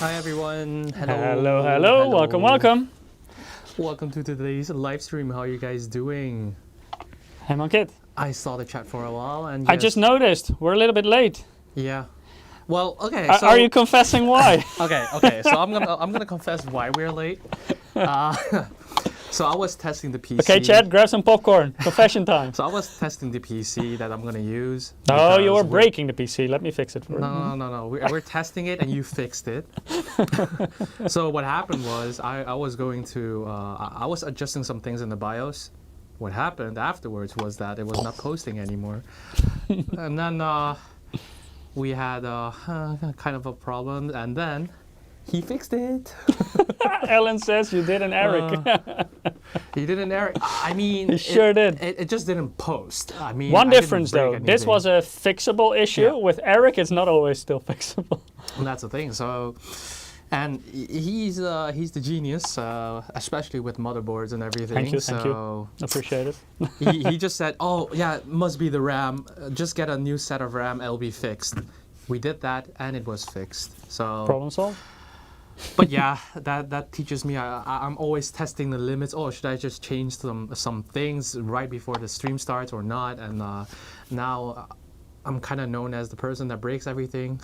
Hi everyone. Hello. Welcome. Welcome to today's live stream. How are you guys doing? Hey, my kid. I saw the chat for a while and I just noticed we're a little bit late. Yeah. Well, okay. So, are you confessing why? Okay. So I'm gonna confess why we're late. So I was testing the PC. Okay, Chad, grab some popcorn. Confession time. So I was testing the PC that I'm gonna use. No, you were breaking the PC. Let me fix it for you. No. We're testing it and you fixed it. So what happened was I was going to I was adjusting some things in the BIOS. What happened afterwards was that it was not posting anymore, and then we had kind of a problem, and then he fixed it. Ellen says you did an Eric. He did an Eric. I mean, he sure did. It just didn't post. I mean, one difference though. This was a fixable issue. Yeah. With Eric, it's not always still fixable. And that's the thing. So, and he's the genius, especially with motherboards and everything. Thank you. Appreciate it. he just said, "Oh yeah, it must be the RAM. Just get a new set of RAM. It'll be fixed." We did that, and it was fixed. So problem solved. But yeah, that teaches me. I'm always testing the limits. Oh, should I just change some things right before the stream starts or not? And now I'm kind of known as the person that breaks everything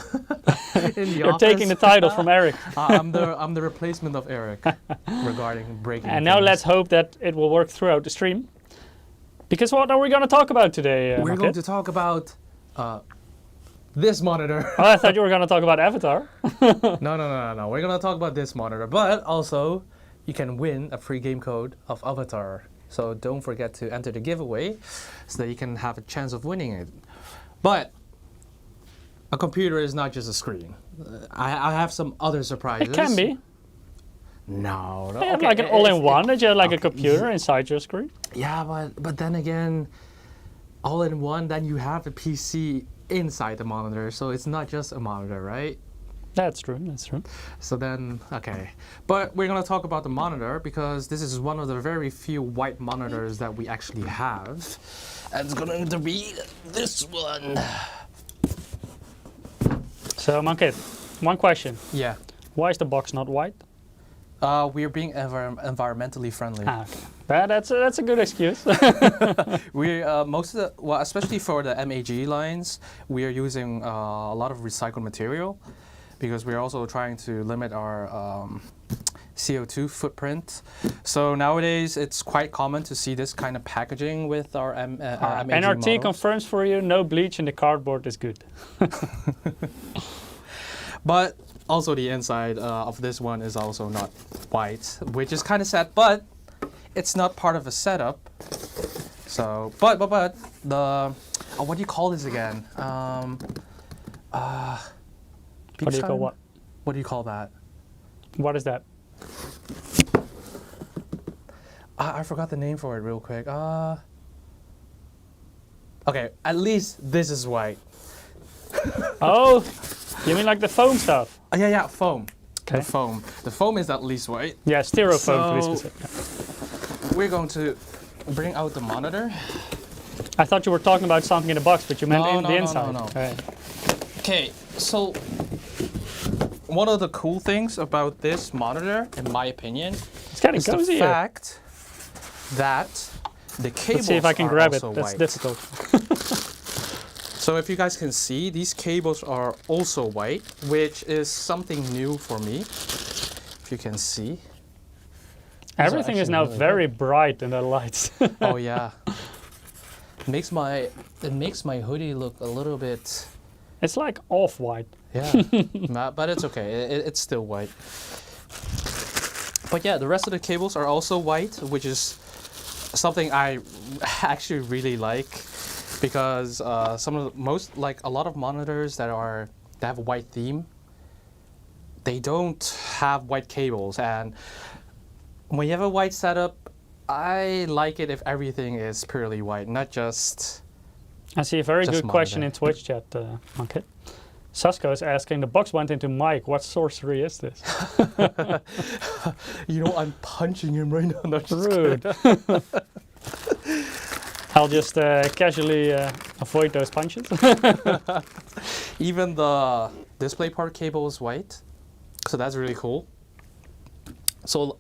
in the You're office. taking the title from Eric. I'm the replacement of Eric regarding breaking. And now things. let's hope that it will work throughout the stream. Because what are we going to talk about today? We're going to talk about this monitor. Oh, I thought you were going to talk about Avatar. No. We're going to talk about this monitor, but also you can win a free game code of Avatar. So don't forget to enter the giveaway so that you can have a chance of winning it. But a computer is not just a screen. I have some other surprises. It can be. No. Yeah, okay, like an all-in-one that you have like a computer inside your screen. Yeah, but then again, all-in-one, then you have a PC inside the monitor, so it's not just a monitor, right? That's true. So then, okay. But we're going to talk about the monitor because this is one of the very few white monitors that we actually have. And it's going to be this one. So, Mankit, one question. Yeah. Why is the box not white? We're being environmentally friendly. Okay. That's a good excuse. We especially for the MAG lines, we are using a lot of recycled material because we're also trying to limit our CO2 footprint. So nowadays, it's quite common to see this kind of packaging with our MAG NRT models. confirms for you, no bleach in the cardboard is good. But also the inside of this one is also not white, which is kind of sad, but it's not part of a setup. So, but the, what do you call this again? What do you call what? What do you call that? What is that? I forgot the name for it real quick. Okay, at least this is white. Oh, you mean like the foam stuff? Yeah, foam. Okay. The foam is at least white. Yeah, styrofoam to be specific. We're going to bring out the monitor. I thought you were talking about something in the box, but you meant the inside. No. Okay. Okay, so one of the cool things about this monitor, in my opinion, It's getting is the cozy here. fact that the cables Let's see if I can are grab it. also That's white. difficult. So if you guys can see, these cables are also white, which is something new for me. If you can see. Everything is actually now really very bright in the lights. Oh yeah. It makes my hoodie look a little bit. It's like off-white. Yeah, but it's okay. It's still white. But yeah, the rest of the cables are also white, which is something I actually really like because a lot of monitors that have a white theme, they don't have white cables, and when you have a white setup, I like it if everything is purely white, not just. I see a very Just good question monitor. in Twitch chat. Okay. Sasko is asking, the box went into Mike. What sorcery is this? You know, I'm punching him right now. No, just Rude. I'll just casually avoid those punches. Even the DisplayPort cable is white, So that's really cool. So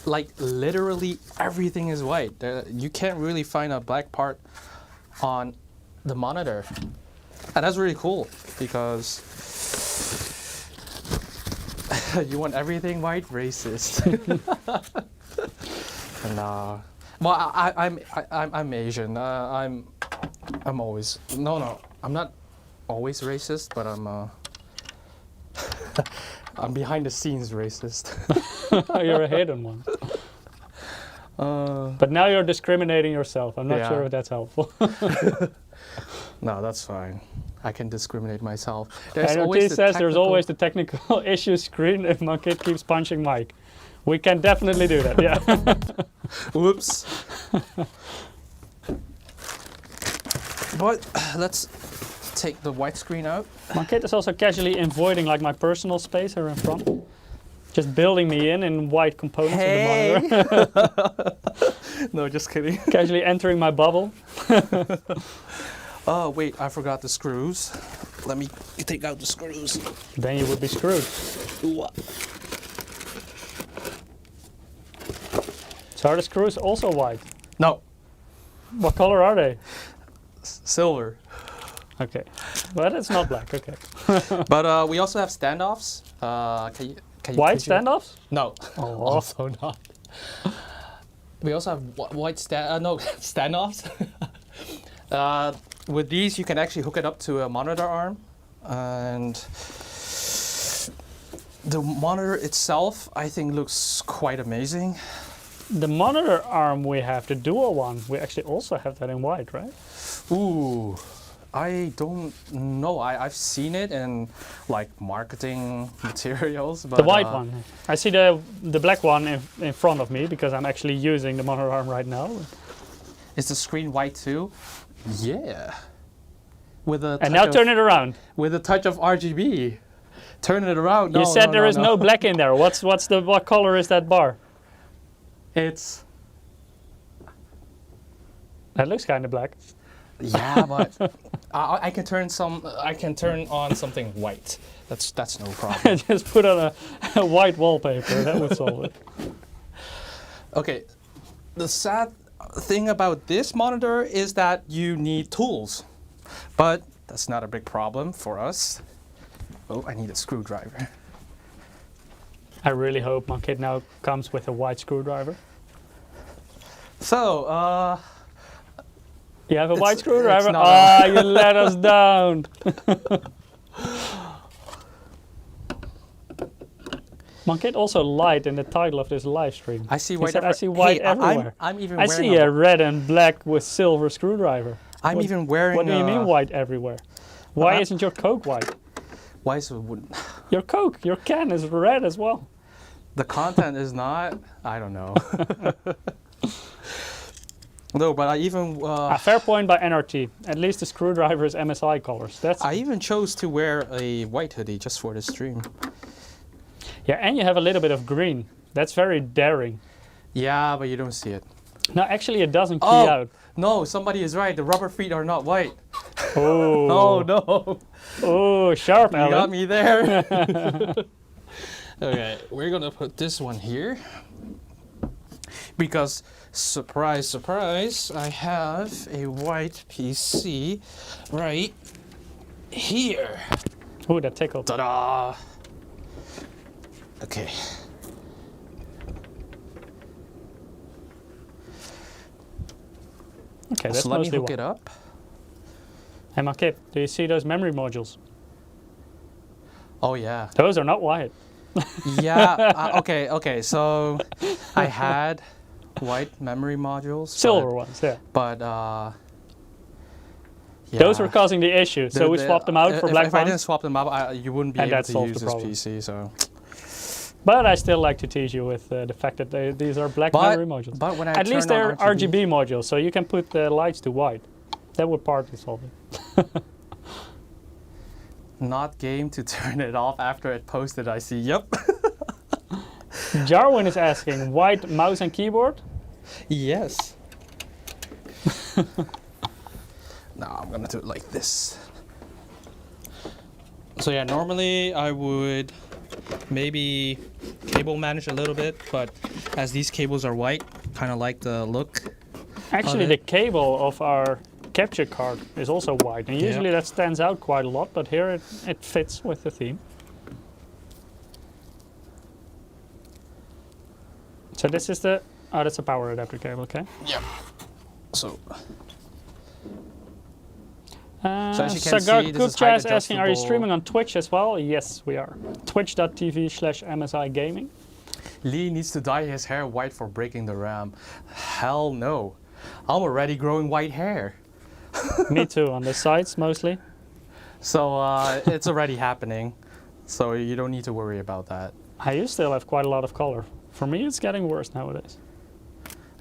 like literally everything is white. You can't really find a black part on the monitor. And that's really cool because you want everything white, racist. And well, I'm Asian. I'm always I'm not always racist, but I'm behind the scenes racist. You're a hidden one. But now you're discriminating yourself. I'm not Yeah. sure if that's helpful. No, that's fine. I can discriminate myself. NRT says there's always the technical issue screen if my kid keeps punching Mike. We can definitely do that, yeah. Whoops. But let's take the white screen out. My kid is also casually avoiding like my personal space here in front. Just building me in white components in the monitor. No, just kidding. Casually entering my bubble. Oh, wait, I forgot the screws. Let me take out the screws. Then you would be screwed. So are the screws also white? No, What color are they? silver. Okay, but it's not black, okay. But we also have standoffs. Can you White could you- standoffs? No, Oh. also not. We also have white standoffs. With these, you can actually hook it up to a monitor arm, and the monitor itself, I think, looks quite amazing. The monitor arm we have, the dual one, we actually also have that in white, right? Ooh, I don't know. I've seen it in like marketing materials, but The white one. I see the black one in front of me because I'm actually using the monitor arm right now. Is the screen white too? Yeah. With a And now turn it around. with a touch of RGB. Turn it around. No, You said there is no. no black in there. What color is that bar? It's That looks kind of black. yeah, but I can turn on something white. That's no problem. Just put on a white wallpaper. That would solve it. Okay, the sad thing about this monitor is that you need tools, but that's not a big problem for us. Oh, I need a screwdriver. I really hope my kid now comes with a white screwdriver. So, You have a white It's screwdriver? not Ah, you let us down. My kid also lied in the title of this live stream. I see He white. said, I see white everywhere. I'm even I wearing see a red and black with silver screwdriver. I'm what- even wearing. What do you mean white everywhere? Why isn't your Coke white? Why is it? Your Coke, your can is red as well. The content is not. I don't know. No, but I even. A fair point by NRT. At least the screwdriver is MSI colors. That's I even chose to wear a white hoodie just for the stream. yeah, and you have a little bit of green. That's very daring. Yeah, but you don't see it. No, actually, it doesn't key Oh. out. No, somebody is right. The rubber feet are not white. Oh, Oh no. oh, sharp, You got Alan. me there. Okay, we're gonna put this one here because surprise, surprise, I have a white PC right here. Oh, that tickled. Ta-da! Okay. Okay, that's So let me mostly hook white. it up. Hey, my kid, do you see those memory modules? Oh yeah. Those are not white. Yeah. Okay. So I had white memory modules. Silver ones, yeah. But yeah. Those were causing the issue, so we swapped them out for black If I ones. didn't swap them out, you wouldn't be And able that to solved use the this problem. PC. So. But I still like to tease you with the fact that these are black memory modules. But when I At least turn they're on RGB modules, so you can put the lights to white. That would partly solve it. Not game to turn it off after it posted. I see. Yep. Jarwin is asking, white mouse and keyboard? Yes. Now I'm gonna do it like this. So yeah, normally I would maybe cable manage a little bit, but as these cables are white, kind of like the look. Actually, the cable of our capture card is also white, and usually that stands out quite a lot, but here it fits with the theme. So this is the, oh, that's a power adapter cable, okay? Yeah. So as you can Sagar see, this is Kupcha height is asking, are you adjustable. streaming on Twitch as well? Yes, we are. Twitch.tv/MSI Gaming. Lee needs to dye his hair white for breaking the RAM. Hell no. I'm already growing white hair. Me too, on the sides mostly. So it's already happening. So you don't need to worry about that. You still have quite a lot of color. For me, it's getting worse nowadays.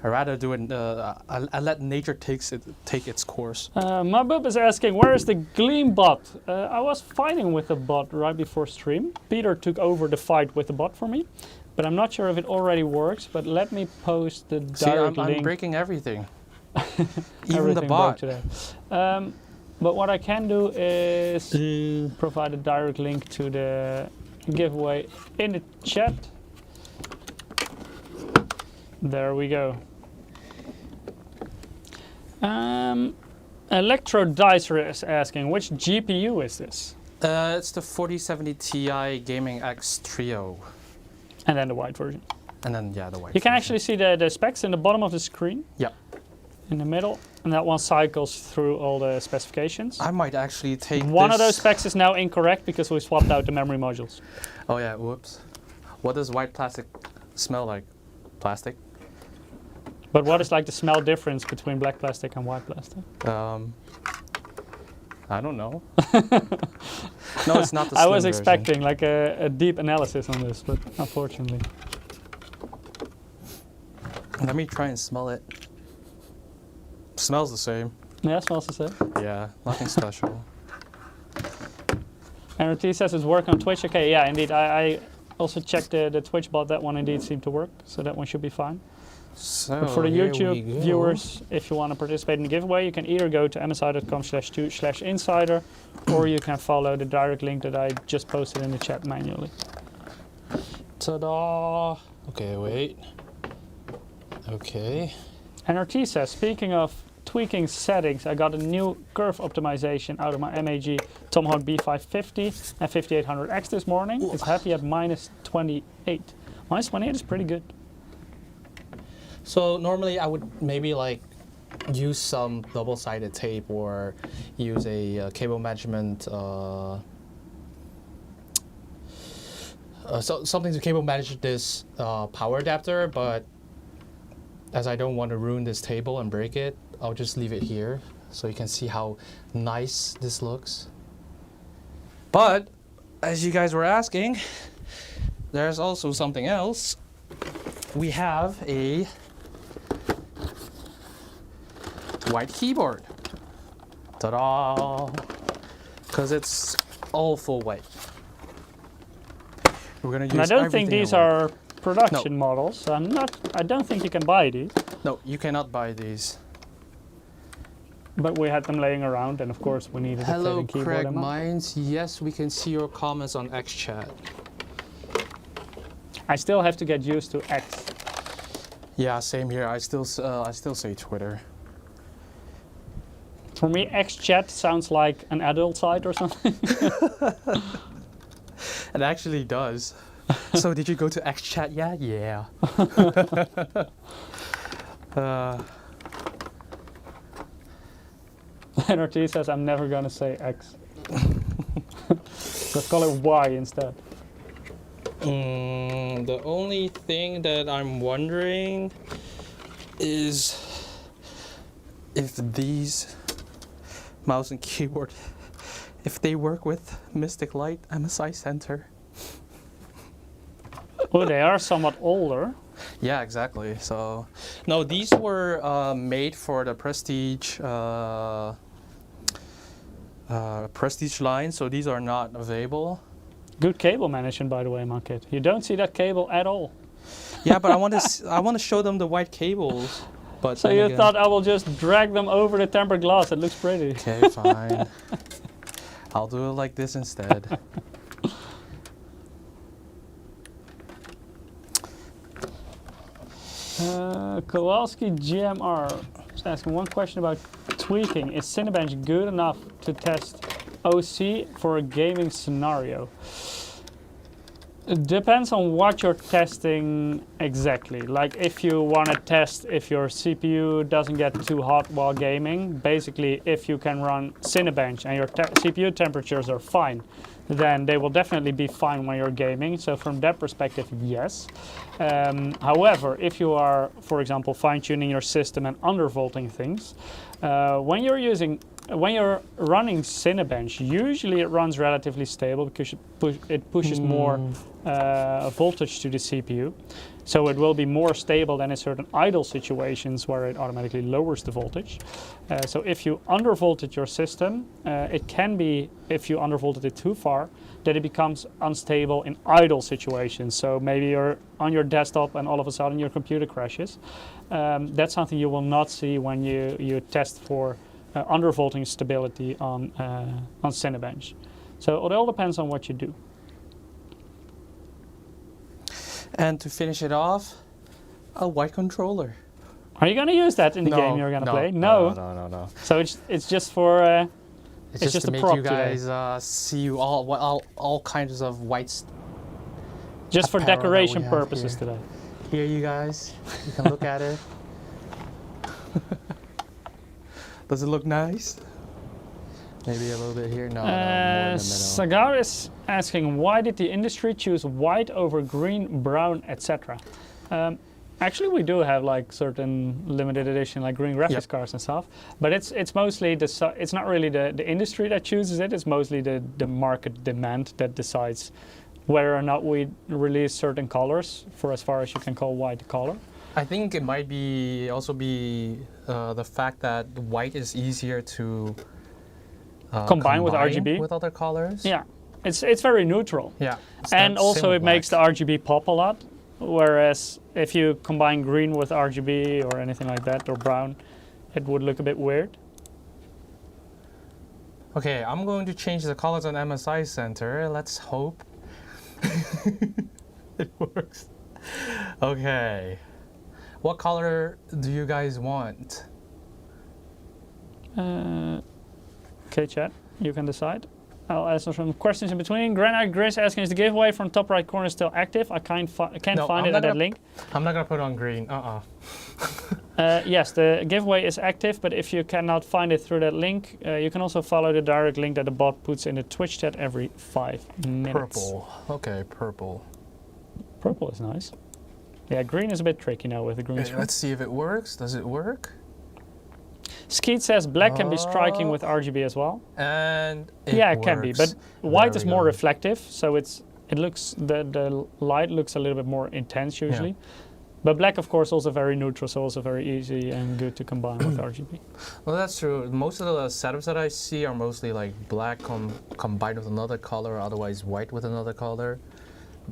I'd rather do it, I let nature take its course. Mabub is asking, where is the Gleam bot? I was fighting with the bot right before stream. Peter took over the fight with the bot for me, but I'm not sure if it already works, but let me post the direct link. I'm breaking everything. Even Everything the bot. broke today. But what I can do is provide a direct link to the giveaway in the chat. There we go. Electro Dicer is asking, which GPU is this? It's the 4070 Ti Gaming X Trio. And then the white version. And then, yeah, the white You can version. actually see the specs in the bottom of the screen. Yeah. In the middle. And that one cycles through all the specifications. I might actually take One of this- those specs is now incorrect because we swapped out the memory modules. Oh yeah, whoops. What does white plastic smell like? Plastic? But what is like the smell difference between black plastic and white plastic? I don't know. No, it's not the I slim was version. expecting like a deep analysis on this, but unfortunately. Let me try and smell it. Smells the same. Yeah, smells the same. Yeah, nothing special. And RT says it's working on Twitch. Okay, yeah, indeed. I also checked the Twitch bot. That one indeed seemed to work, so that one should be fine. So But for the here YouTube we go. viewers, if you want to participate in the giveaway, you can either go to msi.com/2/insider, or you can follow the direct link that I just posted in the chat manually. Ta-da! Okay, wait. Okay. NRT says, speaking of tweaking settings, I got a new curve optimization out of my MAG Tomahawk B550 and 5800X this morning. It's happy at -28. -28 is pretty good. So normally I would maybe like use some double-sided tape or use a cable management, something to cable manage this power adapter, but as I don't want to ruin this table and break it, I'll just leave it here so you can see how nice this looks. But as you guys were asking, there's also something else. We have a white keyboard. Ta-da! Because it's all full white. We're gonna use And I don't think everything these in white. are production models. So I don't think you can buy these. No, you cannot buy these. But we had them laying around, and of course we needed a Hello, fitting keyboard. Craig ammo. Mines. Yes, we can see your comments on X chat. I still have to get used to X. Yeah, same here. I still say Twitter. For me, X chat sounds like an adult site or something. It actually does. So did you go to X chat? Yeah, yeah. NRT says I'm never gonna say X. Let's call it Y instead. The only thing that I'm wondering is if these mouse and keyboard, if they work with Mystic Light MSI Center. Oh, they are somewhat older. Yeah, exactly. So, no, these were made for the Prestige Prestige line, so these are not available. Good cable management, by the way, Mankit. You don't see that cable at all. Yeah, but I want to show them the white cables. But So then you again- thought I will just drag them over the tempered glass? It looks pretty. Okay, fine. I'll do it like this instead. Kowalski GMR is asking one question about tweaking. Is Cinebench good enough to test OC for a gaming scenario? It depends on what you're testing exactly. Like if you want to test if your CPU doesn't get too hot while gaming, basically if you can run Cinebench and your CPU temperatures are fine, then they will definitely be fine when you're gaming. So from that perspective, yes. However, if you are, for example, fine-tuning your system and undervolting things, when you're running Cinebench, usually it runs relatively stable because it pushes more voltage to the CPU. So it will be more stable than in certain idle situations where it automatically lowers the voltage. So if you undervolted your system, it can be, if you undervolted it too far, that it becomes unstable in idle situations. So maybe you're on your desktop and all of a sudden your computer crashes. That's something you will not see when you test for undervolting stability on Cinebench. So it all depends on what you do. And to finish it off, a white controller. Are you going to use that in the game you're going to play? No. No. So it's just for it's just to make you guys see all kinds of whites. Just for decoration purposes today. Here, you guys, you can look at it. Does it look nice? Maybe a little bit here. No, more in the middle. Sagar is asking, why did the industry choose white over green, brown, etc.? Actually, we do have like certain limited edition, like green graphics cards and stuff. But it's mostly it's not really the industry that chooses it. It's mostly the market demand that decides whether or not we release certain colors, for as far as you can call white a color. I think it might also be the fact that white is easier to combine with RGB with other colors. Yeah, it's very neutral. Yeah, and also it makes the RGB pop a lot. Whereas if you combine green with RGB or anything like that, or brown, it would look a bit weird. Okay, I'm going to change the colors on MSI Center. Let's hope it works. Okay. What color do you guys want? Okay, chat, you can decide. I'll answer some questions in between. Granite Gris asking, is the giveaway from top right corner still active? I can't find it at that link. I'm not gonna put it on green. Yes, the giveaway is active, but if you cannot find it through that link, you can also follow the direct link that the bot puts in the Twitch chat every 5 minutes. Purple. Okay, purple. Purple is nice. Yeah, green is a bit tricky now with the green screen. Let's see if it works. Does it work? Skeet says black can be striking with RGB as well. And it can be, but white is more reflective, so it looks the light looks a little bit more intense usually. Yeah. But black, of course, also very neutral, so also very easy and good to combine with RGB. Well, that's true. Most of the setups that I see are mostly like black combined with another color, otherwise white with another color.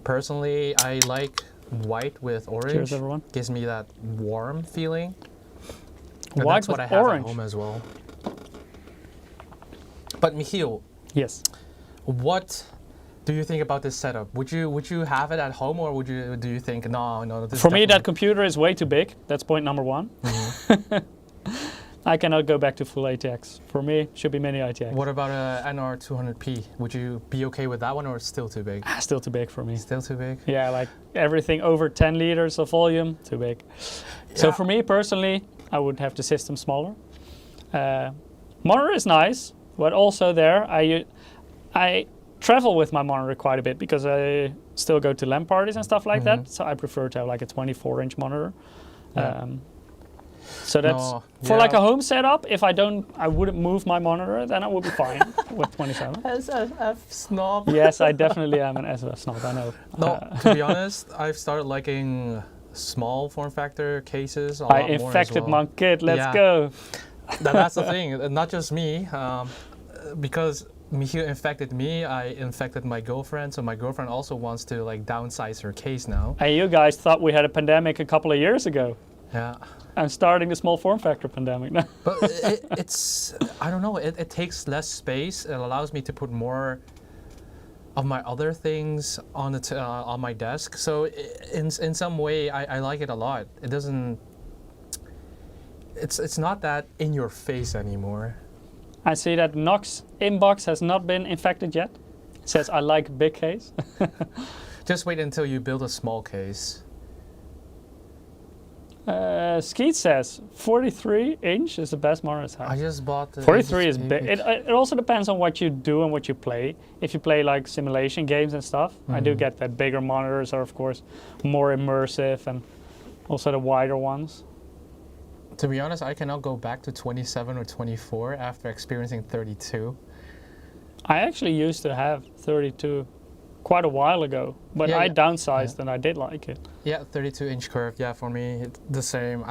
Personally, I like white with orange. Cheers, everyone. Gives me that warm feeling. And white that's what I have at home as well. But Michiel. Yes. What do you think about this setup? Would you have it at home, or do you think no? This For me, that computer is way too big. That's point number one. Mm-hmm. I cannot go back to full ATX. For me, it should be mini ATX. What about a NR 200p? Would you be okay with that one, or still too big? Still too big for me. Still too big? Yeah, like everything over 10 liters of volume, too big. Yeah. So for me personally, I would have the system smaller. Monitor is nice, but also there, I travel with my monitor quite a bit because I still go to LAN parties and stuff like that. So I prefer to have like a 24-inch monitor. Yeah. So that's for like a home setup. If I wouldn't move my monitor, then I would be fine with 27. SFF snob. Yes, I definitely am an SFF snob. I know. No, to be honest, I've started liking small form factor cases a lot more as well. I infected my kid. Let's go. That's the thing. Not just me, because Michiel infected me. I infected my girlfriend, so my girlfriend also wants to like downsize her case now. Hey, you guys thought we had a pandemic a couple of years ago. Yeah. I'm starting the small form factor pandemic now. But it's, I don't know, it takes less space. It allows me to put more of my other things on my desk. So in some way, I like it a lot. It doesn't it's not that in your face anymore. I see that Nox inbox has not been infected yet. It says I like big case. Just wait until you build a small case. Skeet says 43 inch is the best monitor size. I just bought the 43 is big. It also depends on what you do and what you play. If you play like simulation games and stuff, I do get that bigger monitors are of course more immersive and also the wider ones. To be honest, I cannot go back to 27 or 24 after experiencing 32. I actually used to have 32 quite a while ago, but I downsized and I did like it. Yeah, 32-inch curve. Yeah, for me, it's the same.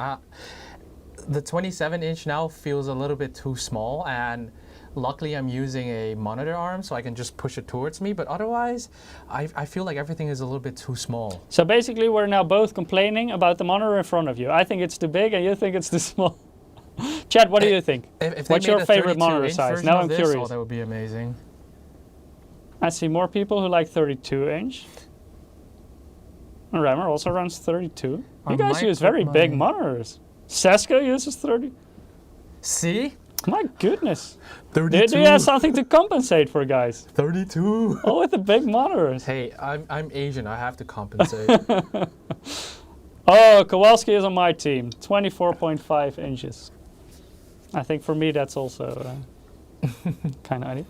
The 27-inch now feels a little bit too small, and luckily I'm using a monitor arm, so I can just push it towards me. But otherwise, I feel like everything is a little bit too small. So basically, we're now both complaining about the monitor in front of you. I think it's too big, and you think it's too small. Chad, what do you think? If What's your favorite monitor size? Now I'm curious. Oh, that would be amazing. I see more people who like 32-inch. Rammer also runs 32. You guys use very big monitors. Sesko uses 30. See? My goodness. 32. Do you have something to compensate for, guys? 32. Oh, with the big monitors. Hey, I'm Asian. I have to compensate. Oh, Kowalski is on my team. 24.5 inches. I think for me that's also kind of ideal.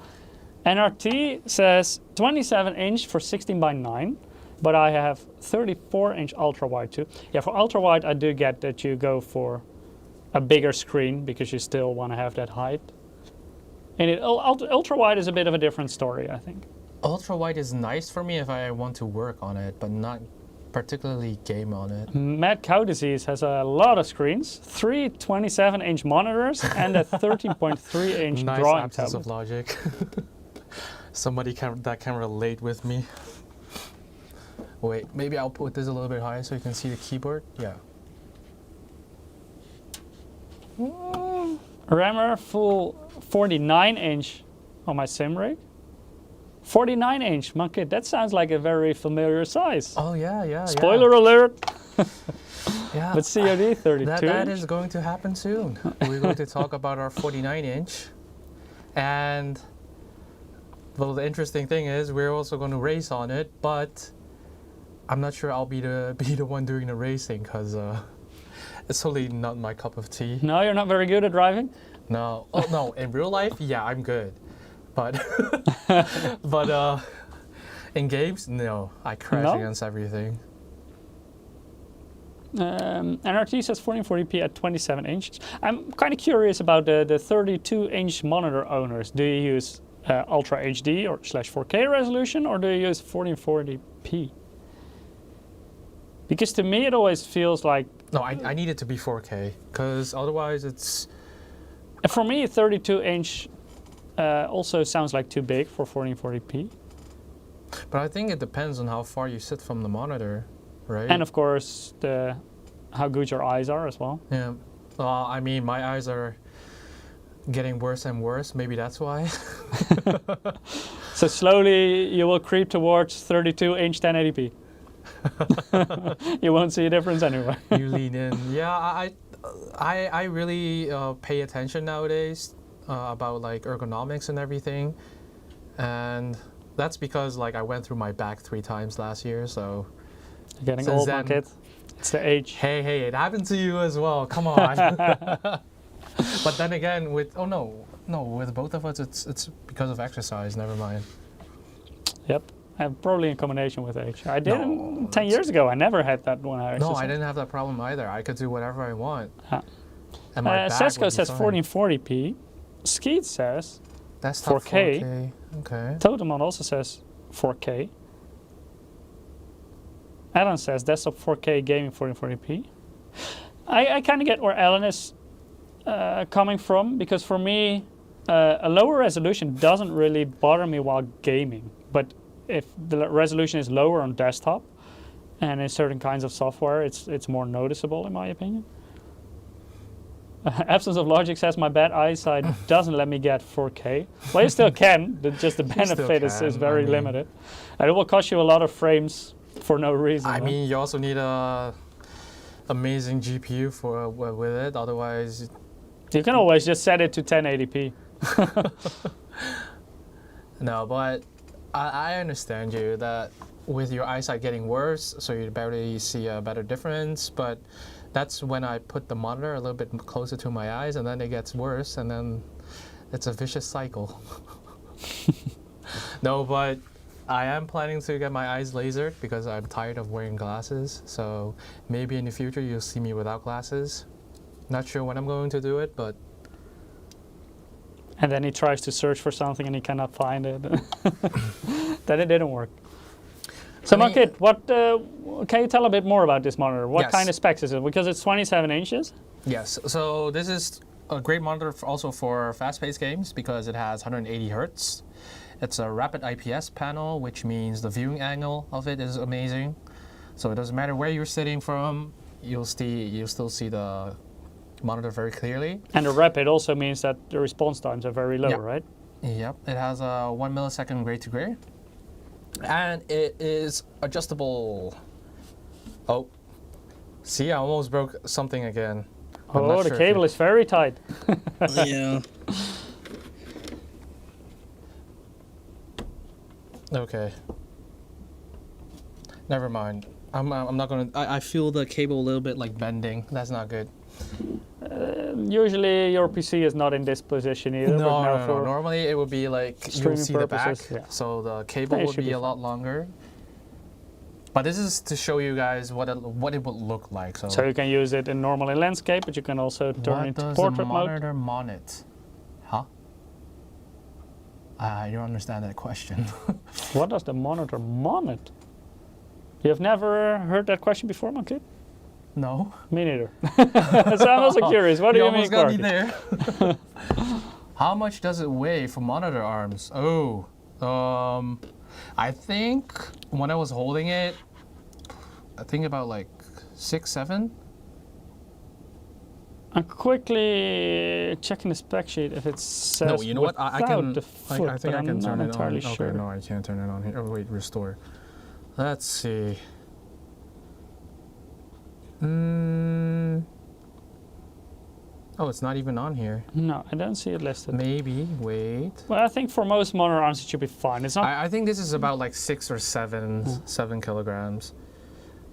NRT says 27-inch for 16:9, but I have 34-inch ultra-wide too. Yeah, for ultra-wide I do get that you go for a bigger screen because you still want to have that height. And ultra-wide is a bit of a different story, I think. Ultra-wide is nice for me if I want to work on it, but not particularly game on it. Mad Cow Disease has a lot of screens, 3 27-inch monitors and a 13.3-inch nice drawing absence tablet. of logic. Somebody that can relate with me. Wait, maybe I'll put this a little bit higher so you can see the keyboard. Yeah. Rammer full 49-inch on my sim rig. 49-inch, my kid, that sounds like a very familiar size. Oh yeah. Spoiler alert. Yeah. But COD 32. That is going to happen soon. We're going to talk about our 49-inch. And well, the interesting thing is we're also going to race on it, but I'm not sure I'll be the one doing the racing because it's totally not my cup of tea. No, you're not very good at driving? No. Oh no, in real life, yeah, I'm good. But in games, no. I crash against everything. NRT says 1440p at 27 inches. I'm kind of curious about the 32-inch monitor owners. Do you use Ultra HD or /4K resolution, or do you use 1440p? Because to me it always feels like... No, I need it to be 4K, because otherwise it's... For me, 32-inch also sounds like too big for 1440p. But I think it depends on how far you sit from the monitor, right? And of course, how good your eyes are as well. Yeah. Well, I mean, my eyes are getting worse and worse. Maybe that's why. So slowly you will creep towards 32-inch 1080p. You won't see a difference anyway. You lean in. Yeah, I really pay attention nowadays about like ergonomics and everything, and that's because like I went through my back 3 times last year. So you're getting old, my kid. It's the age. Hey, it happened to you as well. Come on. But then again, with with both of us, it's because of exercise. Never mind. Yep. Probably in combination with age. I didn't 10 years ago. I never had that when I exercised. No, I didn't have that problem either. I could do whatever I want. And Sesko says 1440p. Skeet says Desktop 4K. Okay. Totemon also says 4K. Alan says desktop 4K gaming 1440p. I kind of get where Alan is coming from, because for me, a lower resolution doesn't really bother me while gaming. But if the resolution is lower on desktop and in certain kinds of software, it's more noticeable in my opinion. Absence of logic says my bad eyesight doesn't let me get 4K. Well, you still can, just the benefit is very limited. And it will cost you a lot of frames for no reason. I mean, you also need amazing GPU for with it. Otherwise, You can always just set it to 1080p. no. But I understand you that with your eyesight getting worse, so you barely see a better difference. But that's when I put the monitor a little bit closer to my eyes, and then it gets worse, and then it's a vicious cycle. No, but I am planning to get my eyes lasered because I'm tired of wearing glasses. So maybe in the future you'll see me without glasses. Not sure when I'm going to do it, but And then he tries to search for something and he cannot find it. Then it didn't work. So, Markit, what can you tell a bit more about this monitor? What Yes. kind of specs is it? Because it's 27 inches. yes. So this is a great monitor also for fast-paced games because it has 180 hertz. It's a rapid IPS panel, which means the viewing angle of it is amazing. So it doesn't matter where you're sitting from, you'll still see the monitor very clearly. And the rapid also means that the response times are very low, Yeah. right? Yep, it has a 1 millisecond gray to gray. And it is adjustable. Oh, see, I almost broke something again. I'm Oh, not the sure if cable is very tight. Yeah. Okay. Never mind. I'm not gonna. I feel the cable a little bit like bending. That's not good. Usually your PC is not in this position either. No, but now no. for Normally it would be like you'll streaming see the back, purposes, yeah. so the cable Yeah, it would should be be a lot longer. But this is to show you guys what it would look like. So you can use it in normal in landscape, but you can also turn what it to does the portrait mode. monitor monitor? Huh? I don't understand that question. What does the monitor monitor? You have never heard that question before, Markit? No. Me neither. So I'm also curious. What do you mean, almost got me Markit? there. How much does it weigh for monitor arms? Oh, I think when I was holding it, I think about like 6, 7. I'm quickly checking the spec sheet if it says No, you know what? I can. without the foot, I think but I can I'm turn not it entirely on. sure. Okay, no, I can't turn it on here. Oh wait, restore. Let's see. Oh, it's not even on here. No, I don't see it listed. Maybe. Wait. Well, I think for most monitor arms it should be fine. It's not. I think this is about like 6 or 7 kilograms.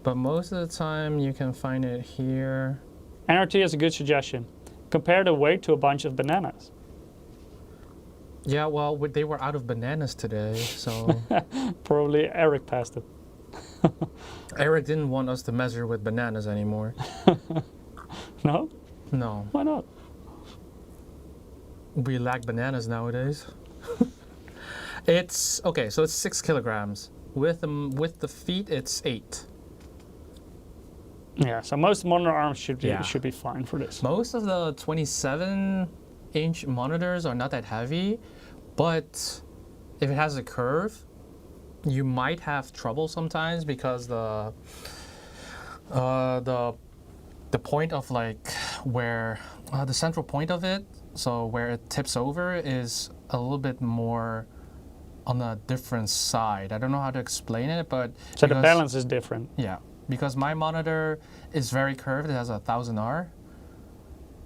But most of the time you can find it here. NRT has a good suggestion. Compare the weight to a bunch of bananas. Yeah, well, they were out of bananas today, so Probably Eric passed it. Eric didn't want us to measure with bananas anymore. No? No, Why not? we lack bananas nowadays. It's okay, so it's 6 kilograms. With the feet, it's 8. Yeah, so most monitor arms should be Yeah. should be fine for this. Most of the 27-inch monitors are not that heavy, but if it has a curve, you might have trouble sometimes because the point of like where the central point of it, so where it tips over, is a little bit more on a different side. I don't know how to explain it, but So the because- balance is different. yeah, because my monitor is very curved. It has a 1000R,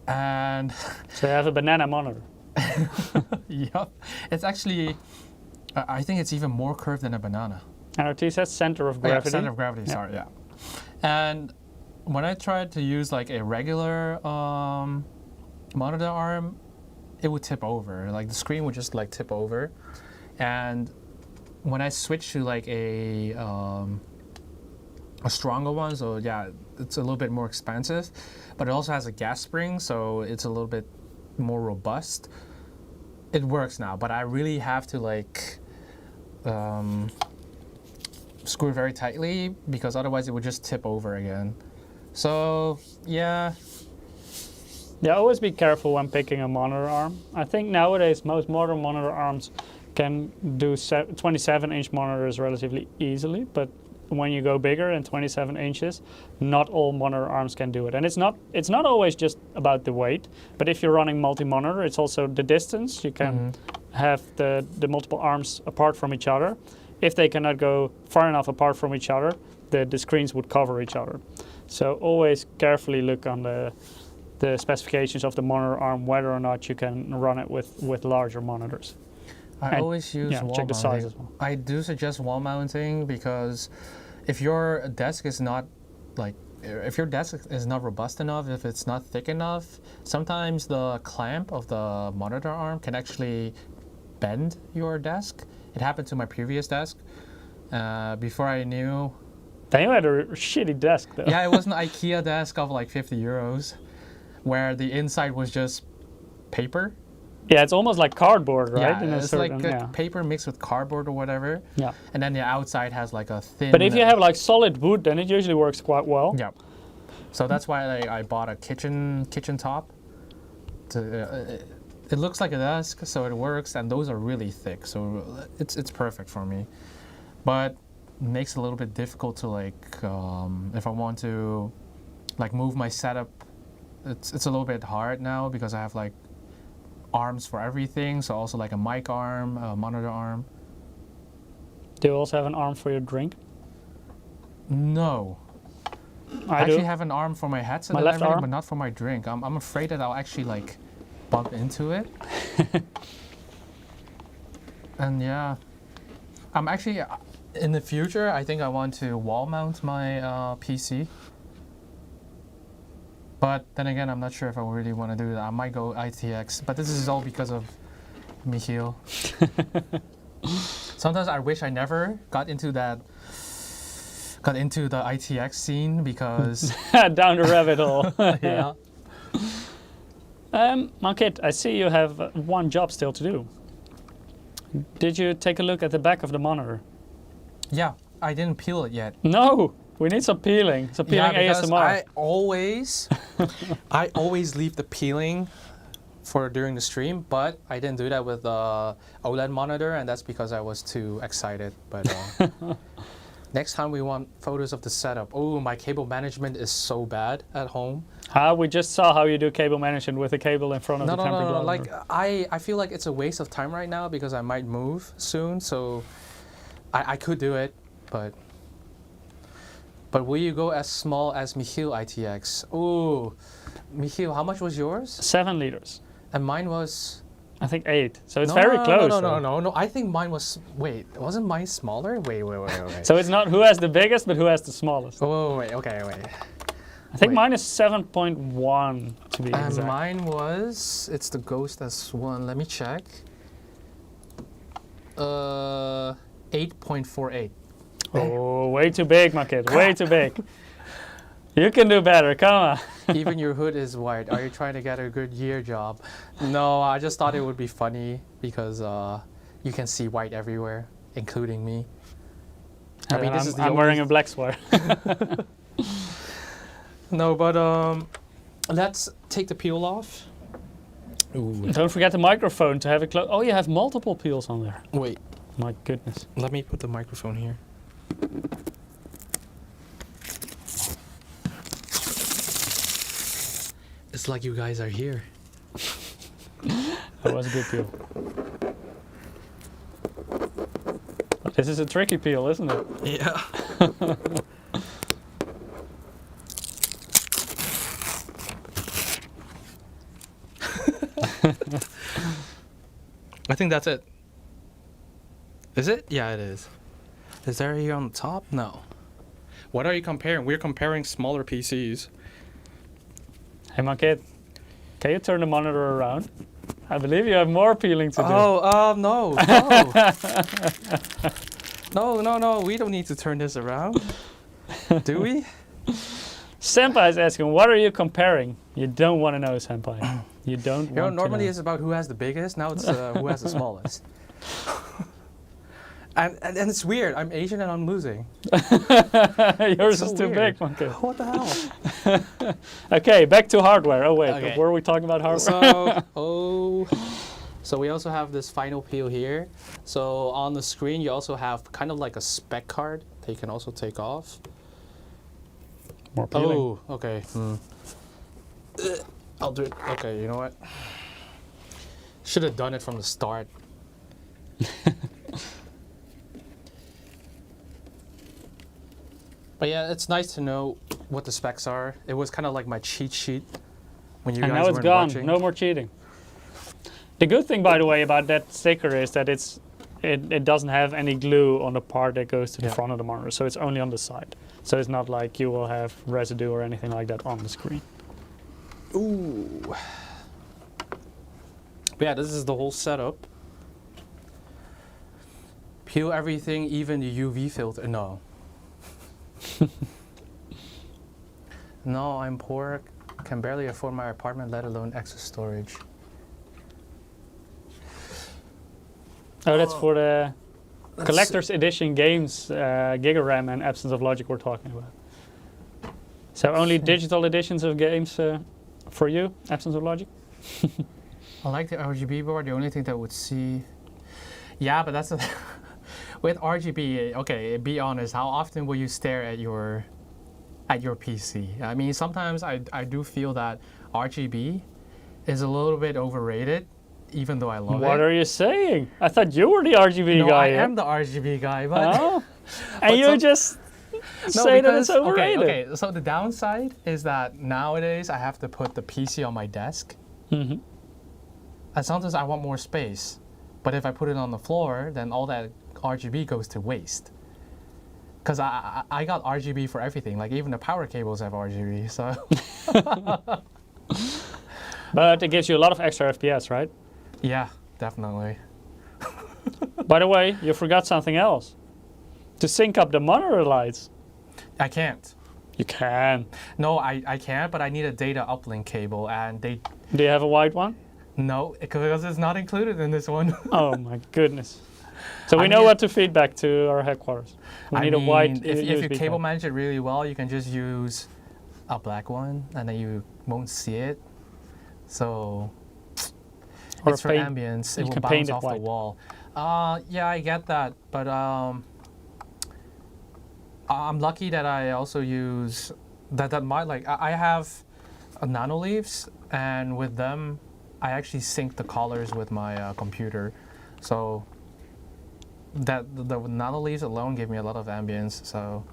and So you have a banana monitor. yep, it's actually. I think it's even more curved than a banana. NRT says center of Oh, yeah, gravity. center of gravity. Yeah. Sorry, yeah. And when I tried to use like a regular monitor arm, it would tip over. Like the screen would just like tip over, and when I switched to like a stronger one, so yeah, it's a little bit more expensive, but it also has a gas spring, so it's a little bit more robust. It works now, but I really have to like screw it very tightly because otherwise it would just tip over again. So yeah, Yeah, always be careful when picking a monitor arm. I think nowadays most modern monitor arms can do 27-inch monitors relatively easily, but when you go bigger than 27 inches, not all monitor arms can do it. And it's not always just about the weight, but if you're running multi-monitor, it's also the distance. You can have the multiple arms apart from each other. If they cannot go far enough apart from each other, the screens would cover each other. So always carefully look on the specifications of the monitor arm, whether or not you can run it with larger monitors. I And, always use wall check the mounting. size as well. I do suggest wall mounting because if your desk is not robust enough, if it's not thick enough, sometimes the clamp of the monitor arm can actually bend your desk. It happened to my previous desk. Before I knew. Then you had a shitty desk though. Yeah, it was an IKEA desk of like 50 euros, where the inside was just paper. Yeah, it's almost like cardboard, right? Yeah, it's like paper mixed with cardboard or whatever. Yeah. And then the outside has like a thin. But if you have like solid wood, then it usually works quite well. Yeah. So that's why I bought a kitchen top. It looks like a desk, so it works, and those are really thick, so it's perfect for me. But it makes it a little bit difficult to like if I want to like move my setup. It's a little bit hard now because I have like arms for everything, so also like a mic arm, a monitor arm. Do you also have an arm for your drink? No. I actually have an arm for my headset and everything, but not for my drink. I'm afraid that I'll actually like bump into it. And yeah, I'm actually in the future, I think I want to wall mount my PC. But then again, I'm not sure if I really want to do that. I might go ITX, but this is all because of Michiel. Sometimes I wish I never got into the ITX scene because down the rabbit hole. Yeah. Mankit, I see you have one job still to do. Did you take a look at the back of the monitor? Yeah, I didn't peel it yet. No. We need some peeling. Some peeling ASMR. I always leave the peeling for during the stream, but I didn't do that with the OLED monitor, and that's because I was too excited. But next time we want photos of the setup. Oh, my cable management is so bad at home. We just saw how you do cable management with a cable in front of the tempered No. monitor. Like I feel like it's a waste of time right now because I might move soon, so I could do it, but will you go as small as Michiel ITX? Ooh, Michiel, how much was yours? 7 liters. And mine was? I think 8. So it's very close. No. I think mine was. Wait, wasn't mine smaller? Wait. So it's not who has the biggest, but who has the smallest. Oh, wait. Okay. I think mine is 7.1 to be exact. And mine was. It's the Ghost S1. Let me check. 8.48. Oh, way too big, my kid. Way too big. You can do better. Come on. Even your hood is white. Are you trying to get a good year job? No, I just thought it would be funny because you can see white everywhere, including me. I mean, I'm wearing a black sweater. No, but let's take the peel off. Ooh. Don't forget the microphone to have it close. Oh, you have multiple peels on there. Wait. My goodness. Let me put the microphone here. It's like you guys are here. That was a good peel. But this is a tricky peel, isn't it? Yeah. I think that's it. Is it? Yeah, it is. Is there here on the top? No. What are you comparing? We're comparing smaller PCs. Hey, my kid, can you turn the monitor around? I believe you have more peeling to do. Oh, no. No, we don't need to turn this around. Do we? Senpai is asking, what are you comparing? You don't want to know, Senpai. You don't want to know. Normally it's about who has the biggest, now it's who has the smallest. And it's weird, I'm Asian and I'm losing. Yours is too big, monkey. What the hell? Okay, back to hardware. Oh wait, okay. Were we talking about hardware? So we also have this final peel here. So on the screen you also have kind of like a spec card that you can also take off. More peeling. Oh, okay. I'll do it. Okay, you know what? Should have done it from the start. But yeah, it's nice to know what the specs are. It was kind of like my cheat sheet when you And guys now it's weren't gone. watching. No more cheating. The good thing, by the way, about that sticker is that it doesn't have any glue on the part that goes to the front of the monitor, so it's only on the side. So it's not like you will have residue or anything like that on the screen. Ooh. But yeah, this is the whole setup. Peel everything, even the UV filter. No. No, I'm poor. Can barely afford my apartment, let alone extra storage. Oh, that's for the collector's edition games, Giga RAM and Absence of Logic we're talking about. So only digital editions of games for you, Absence of Logic? I like the RGB board. The only thing that would see... Yeah, but that's... With RGB, okay, be honest, how often will you stare at your PC? I mean, sometimes I do feel that RGB is a little bit overrated, even though I love it. What are you saying? I thought you were the RGB no, guy. I am the RGB guy, but... Oh. And you just say that it's overrated. Okay, so the downside is that nowadays I have to put the PC on my desk. Mm-hmm. And sometimes I want more space. But if I put it on the floor, then all that RGB goes to waste. Because I got RGB for everything. Like even the power cables have RGB, so... But it gives you a lot of extra FPS, right? Yeah, definitely. By the way, you forgot something else. To sync up the monitor lights. I can't. You can. No, I can't, but I need a data uplink cable, and they... Do you have a white one? No, because it's not included in this one. Oh my goodness. So we know what to feed back to our headquarters. We need a white if you USB cable manage it really well, you can just use a black one, and then you won't see it. So Or it's for ambience. It will bounce off the wall. Yeah, I get that, but I'm lucky that I also use that I have nano leaves, and with them I actually sync the colors with my computer, so that the nano leaves alone give me a lot of ambience. So.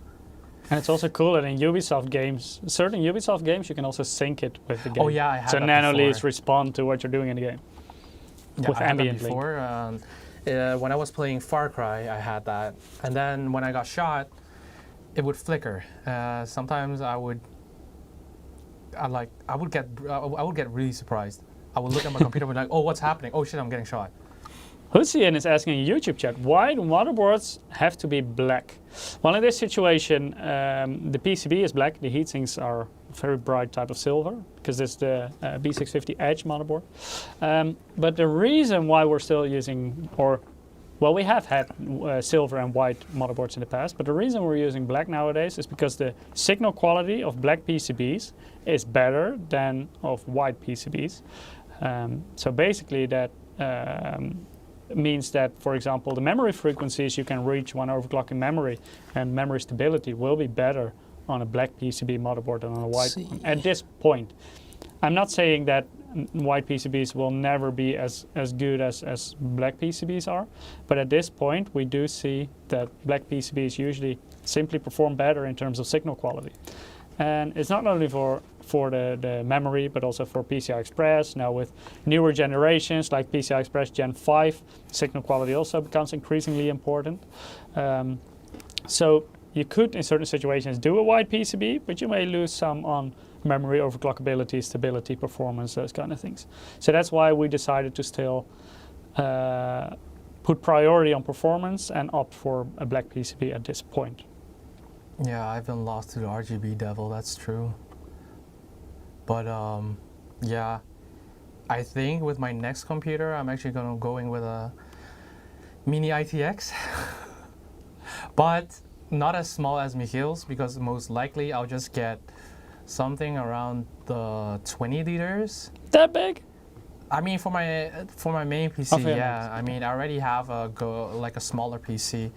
And it's also cool that in Ubisoft games, certain Ubisoft games, you can also sync it with the game. Oh yeah, I had so that nano before. leaves respond to what you're doing in the game. Yeah, with I had that ambient link. before. When I was playing Far Cry, I had that, and then when I got shot, it would flicker. Sometimes I would get really surprised. I would look at my computer and be like, oh, what's happening? Oh shit, I'm getting shot. Hussein is asking in YouTube chat, why do motherboards have to be black? Well, in this situation, the PCB is black, the heatsinks are a very bright type of silver, because it's the B650 Edge motherboard. But the reason why we're still using, well, we have had silver and white motherboards in the past, but the reason we're using black nowadays is because the signal quality of black PCBs is better than of white PCBs. So basically that means that, for example, the memory frequencies you can reach when overclocking memory and memory stability will be better on a black PCB motherboard than on a white one at this point. I'm not saying that white PCBs will never be as good as black PCBs are, but at this point we do see that black PCBs usually simply perform better in terms of signal quality. And it's not only for the memory, but also for PCI Express. Now with newer generations like PCI Express Gen 5, signal quality also becomes increasingly important. So you could, in certain situations, do a white PCB, but you may lose some on memory overclockability, stability, performance, those kind of things. So that's why we decided to still put priority on performance and opt for a black PCB at this point. Yeah, I've been lost to the RGB devil, that's true. But yeah, I think with my next computer, I'm actually going with a mini ITX. But not as small as Michiel's, because most likely I'll just get something around the 20 liters. That big? I mean, for my main PC, yeah. I mean, I already have a smaller PC.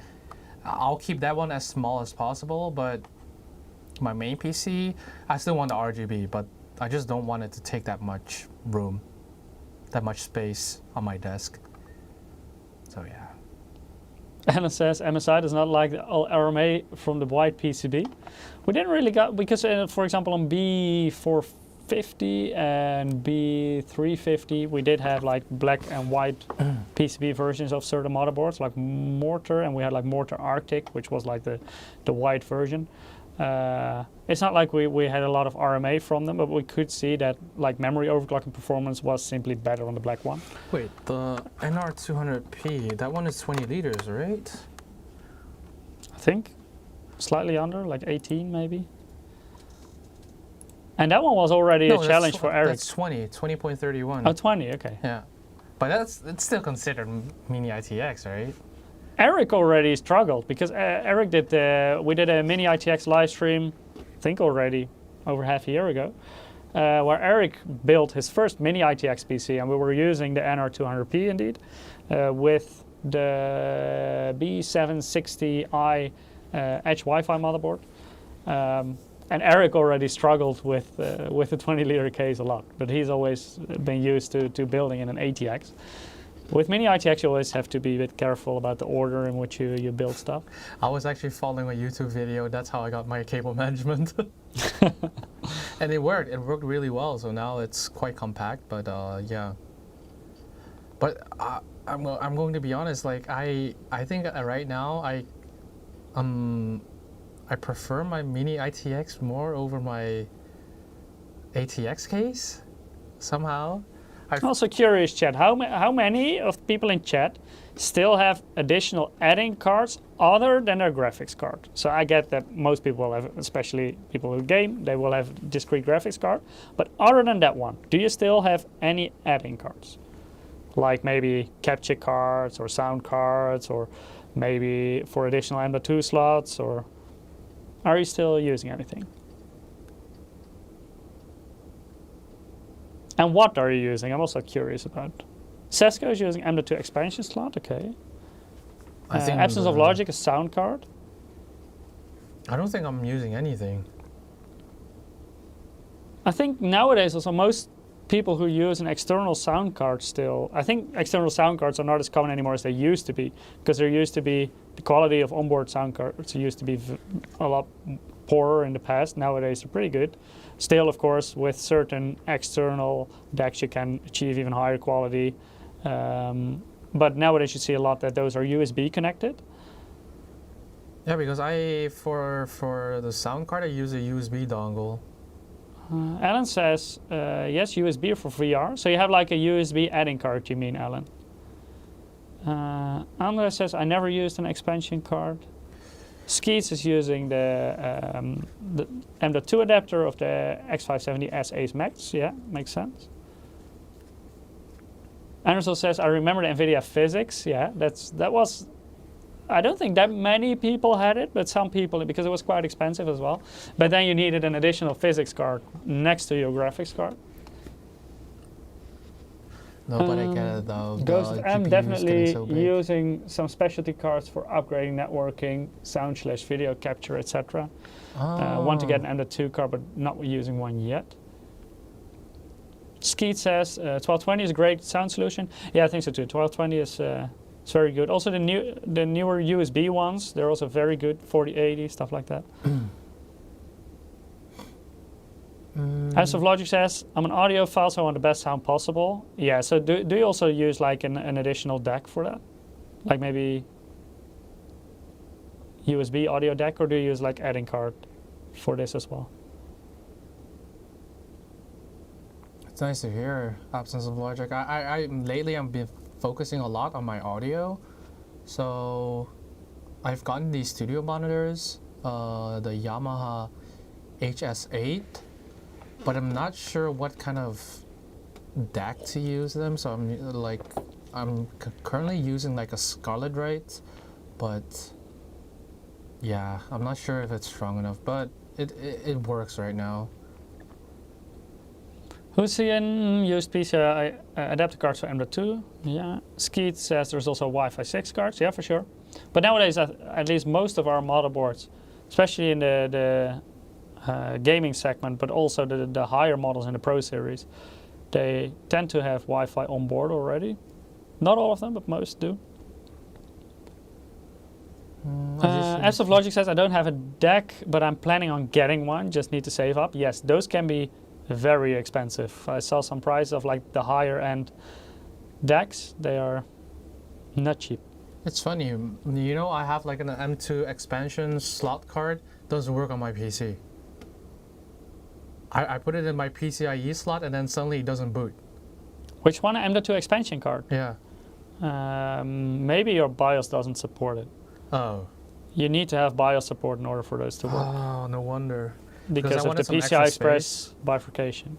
I'll keep that one as small as possible, but my main PC, I still want the RGB, but I just don't want it to take that much room, that much space on my desk. So yeah. Anna says MSI does not like the RMA from the white PCB. We didn't really got, because for example on B450 and B350 we did have like black and white PCB versions of certain motherboards like Mortar, and we had like Mortar Arctic, which was like the white version. It's not like we had a lot of RMA from them, but we could see that like memory overclocking performance was simply better on the black one. Wait, the NR200P, that one is 20 liters, right? I think slightly under, like 18 maybe. And that one was already a challenge for Eric. That's 20.31. Oh, 20, okay. Yeah, but it's still considered mini ITX, right? Eric already struggled because Eric we did a mini ITX live stream, I think already over half a year ago, where Eric built his first mini ITX PC, and we were using the NR200P indeed, with the B760i Edge Wi-Fi motherboard. And Eric already struggled with the 20-liter case a lot, but he's always been used to building in an ATX. With mini ITX, you always have to be a bit careful about the order in which you build stuff. I was actually following a YouTube video. That's how I got my cable management. And it worked. It worked really well. So now it's quite compact, but yeah. But I'm going to be honest. Like I think right now I prefer my mini ITX more over my ATX case somehow. I'm also curious, chat, how many of people in chat still have additional add-in cards other than their graphics card? So I get that most people have, especially people who game, they will have discrete graphics card. But other than that one, do you still have any add-in cards? Like maybe capture cards or sound cards, or maybe for additional M.2 slots, or are you still using anything? And what are you using? I'm also curious about. Sesko is using M.2 expansion slot, okay. I think Absence of Logic, a sound card. I don't think I'm using anything. I think nowadays also most people who use an external sound card still, I think external sound cards are not as common anymore as they used to be, because there used to be, the quality of onboard sound cards used to be a lot poorer in the past. Nowadays they're pretty good. Still, of course, with certain external decks you can achieve even higher quality. But nowadays you see a lot that those are USB connected. Yeah, because for the sound card I use a USB dongle. Alan says, yes, USB for VR. So you have like a USB add-in card, you mean, Alan? Andre says, I never used an expansion card. Skeets is using the M.2 adapter of the X570S Ace Max. Yeah, makes sense. Anderson says, I remember the NVIDIA physics. Yeah, that was, I don't think that many people had it, but some people, because it was quite expensive as well. But then you needed an additional physics card next to your graphics card. No, but I get it though. Ghost of M definitely using some specialty cards for upgrading networking, sound/video capture, etc. Want to get an M.2 card, but not using one yet. Skeet says 1220 is a great sound solution. Yeah, I think so too. 1220 is it's very good. Also the newer USB ones, they're also very good. 4080, stuff like that. House of Logic says, I'm an audiophile, so I want the best sound possible. Yeah, so do you also use like an additional deck for that? Like maybe USB audio deck, or do you use like add-in card for this as well? It's nice to hear Absence of Logic. Lately I've been focusing a lot on my audio. So I've gotten these studio monitors, the Yamaha HS8. But I'm not sure what kind of DAC to use them, so I'm currently using like a Scarlett Right, but yeah, I'm not sure if it's strong enough, but it works right now. Hussein used PCI adapter cards for M.2. Yeah. Skeet says there's also Wi-Fi 6 cards. Yeah, for sure. But nowadays, at least most of our motherboards, especially in the gaming segment, but also the higher models in the Pro series, they tend to have Wi-Fi on board already. Not all of them, but most do. As of Logic says, I don't have a deck, but I'm planning on getting one. Just need to save up. Yes, those can be very expensive. I saw some prices of like the higher end decks. They are not cheap. It's funny, you know, I have like an M2 expansion slot card. Doesn't work on my PC. I put it in my PCIe slot and then suddenly it doesn't boot. Which one? M.2 expansion card? Yeah. Maybe your BIOS doesn't support it. Oh. You need to have BIOS support in order for those to work. Oh, no wonder. Because of the PCI Express bifurcation.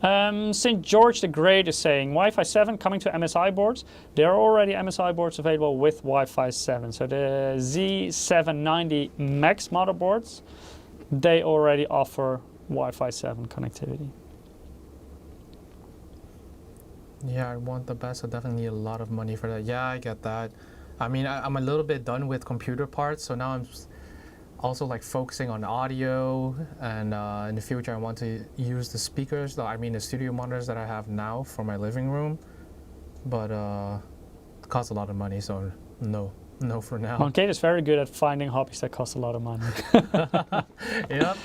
St. George the Great is saying Wi-Fi 7 coming to MSI boards. There are already MSI boards available with Wi-Fi 7. So the Z790 Max motherboards, they already offer Wi-Fi 7 connectivity. Yeah, I want the best. I definitely need a lot of money for that. Yeah, I get that. I mean, I'm a little bit done with computer parts, so now I'm also like focusing on audio, and in the future I want to use the speakers, I mean the studio monitors that I have now for my living room, but it costs a lot of money, so no for now. Moncade is very good at finding hobbies that cost a lot of money. Yep.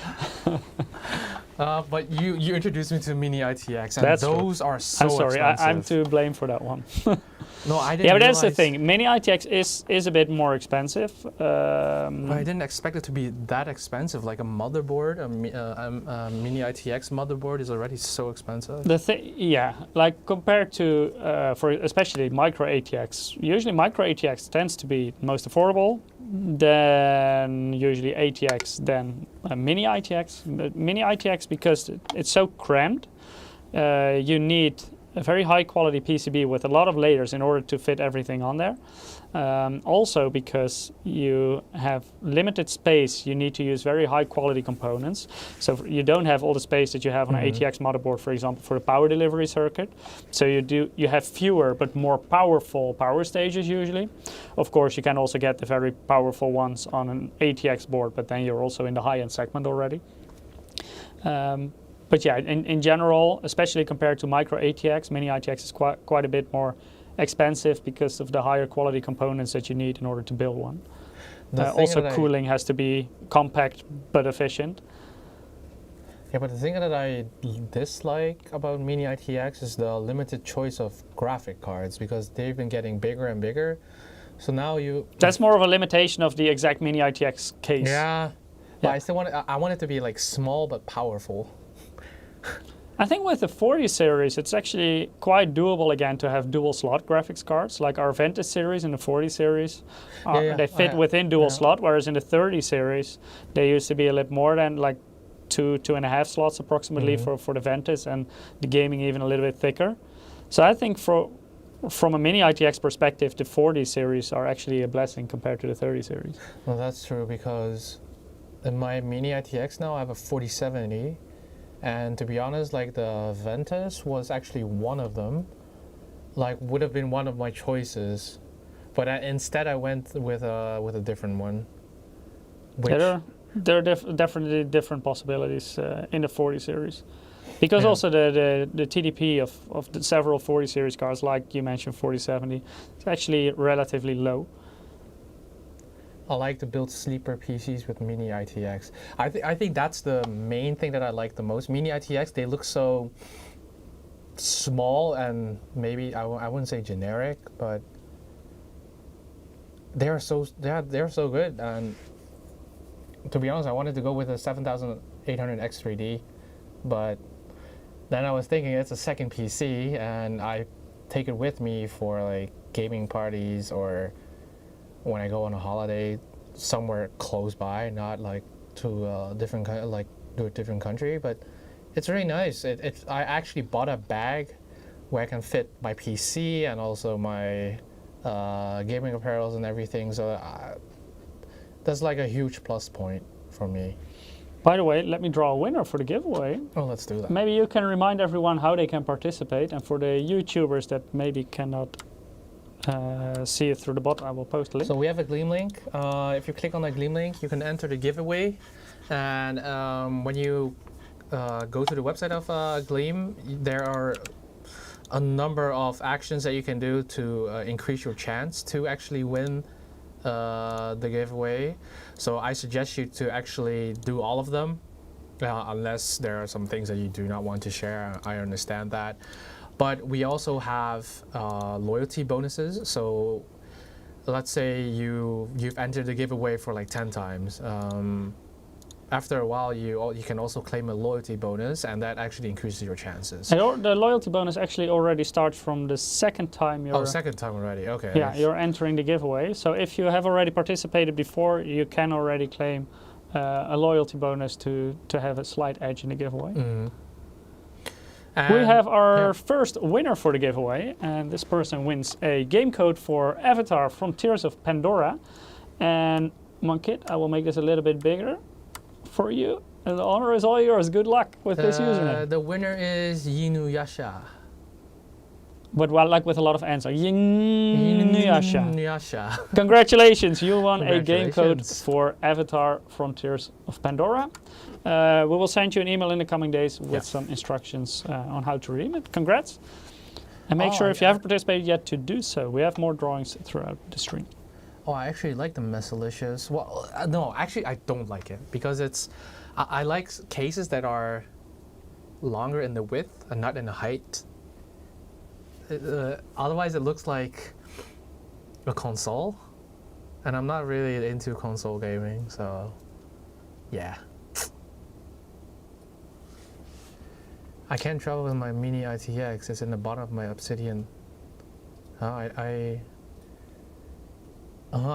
But you introduced me to Mini ITX, and That's those true. are so I'm sorry, expensive. I'm to blame for that one. No, I didn't. Yeah, but that's the realize- thing. Mini ITX is a bit more expensive. But I didn't expect it to be that expensive. Like a motherboard, a Mini ITX motherboard is already so expensive. Yeah, like compared to for especially micro ATX. Usually micro ATX tends to be most affordable. Then usually ATX, then Mini ITX. But Mini ITX, because it's so cramped, you need a very high quality PCB with a lot of layers in order to fit everything on there. Also because you have limited space, you need to use very high quality components. So you don't have all the space that you have on an ATX motherboard, for example, for the power delivery circuit. So you have fewer but more powerful power stages usually. Of course, you can also get the very powerful ones on an ATX board, but then you're also in the high-end segment already. But yeah, in general, especially compared to micro ATX, Mini ITX is quite a bit more expensive because of the higher quality components that you need in order to build one. Also, cooling has to be compact but efficient. Yeah, but the thing that I dislike about Mini ITX is the limited choice of graphic cards, because they've been getting bigger and bigger. So now That's more of a limitation of the exact Mini ITX case. Yeah. But I still want it to be like small but powerful. I think with the 40 series, it's actually quite doable again to have dual slot graphics cards, like our Ventus series and the 40 series. They fit within dual slot, whereas in the 30 series, they used to be a little more than like 2.5 slots approximately for the Ventus, and the gaming even a little bit thicker. So I think from a Mini ITX perspective, the 40 series are actually a blessing compared to the 30 series. Well, that's true, because in my Mini ITX now I have a 4070. And to be honest, like the Ventus was actually one of them, like would have been one of my choices, but instead I went with a different one. There are definitely different possibilities in the 40 series, because also the TDP of the several 40 series cards, like you mentioned 4070, is actually relatively low. I like to build sleeper PCs with Mini ITX. I think that's the main thing that I like the most. Mini ITX, they look so small and maybe I wouldn't say generic, but they're so good. And to be honest, I wanted to go with a 7800 X3D, but then I was thinking it's a second PC, and I take it with me for like gaming parties or when I go on a holiday somewhere close by, not like to a different country, but it's really nice. I actually bought a bag where I can fit my PC and also my gaming apparels and everything. So that's like a huge plus point for me. By the way, let me draw a winner for the giveaway. Oh, let's do that. Maybe you can remind everyone how they can participate, and for the YouTubers that maybe cannot see it through the bot, I will post a link. So we have a Gleam link. If you click on the Gleam link, you can enter the giveaway. And when you go to the website of Gleam, there are a number of actions that you can do to increase your chance to actually win the giveaway. So I suggest you to actually do all of them, unless there are some things that you do not want to share. I understand that. But we also have loyalty bonuses. So let's say you've entered the giveaway for like 10 times. After a while, you can also claim a loyalty bonus, and that actually increases your chances. And the loyalty bonus actually already starts from the second time you're... Oh, second time already, okay. Yeah, you're entering the giveaway. So if you have already participated before, you can already claim a loyalty bonus to have a slight edge in the giveaway. Mm-hmm. We have our first winner for the giveaway, and this person wins a game code for Avatar Frontiers of Pandora. And Monkit, I will make this a little bit bigger for you, and the honor is all yours. Good luck with this username. The winner is Yinuyasha. But like with a lot of N's, Yinuyasha. Yinuyasha. Congratulations, you won a game code for Avatar Frontiers of Pandora. We will send you an email in the coming days with some instructions on how to redeem it. Congrats. And make sure if you haven't participated yet to do so. We have more drawings throughout the stream. Oh, I actually like the Messalicious. Well, no, actually I don't like it because I like cases that are longer in the width and not in the height. Otherwise it looks like a console, and I'm not really into console gaming, so yeah. I can't travel with my Mini ITX. It's in the bottom of my Obsidian. I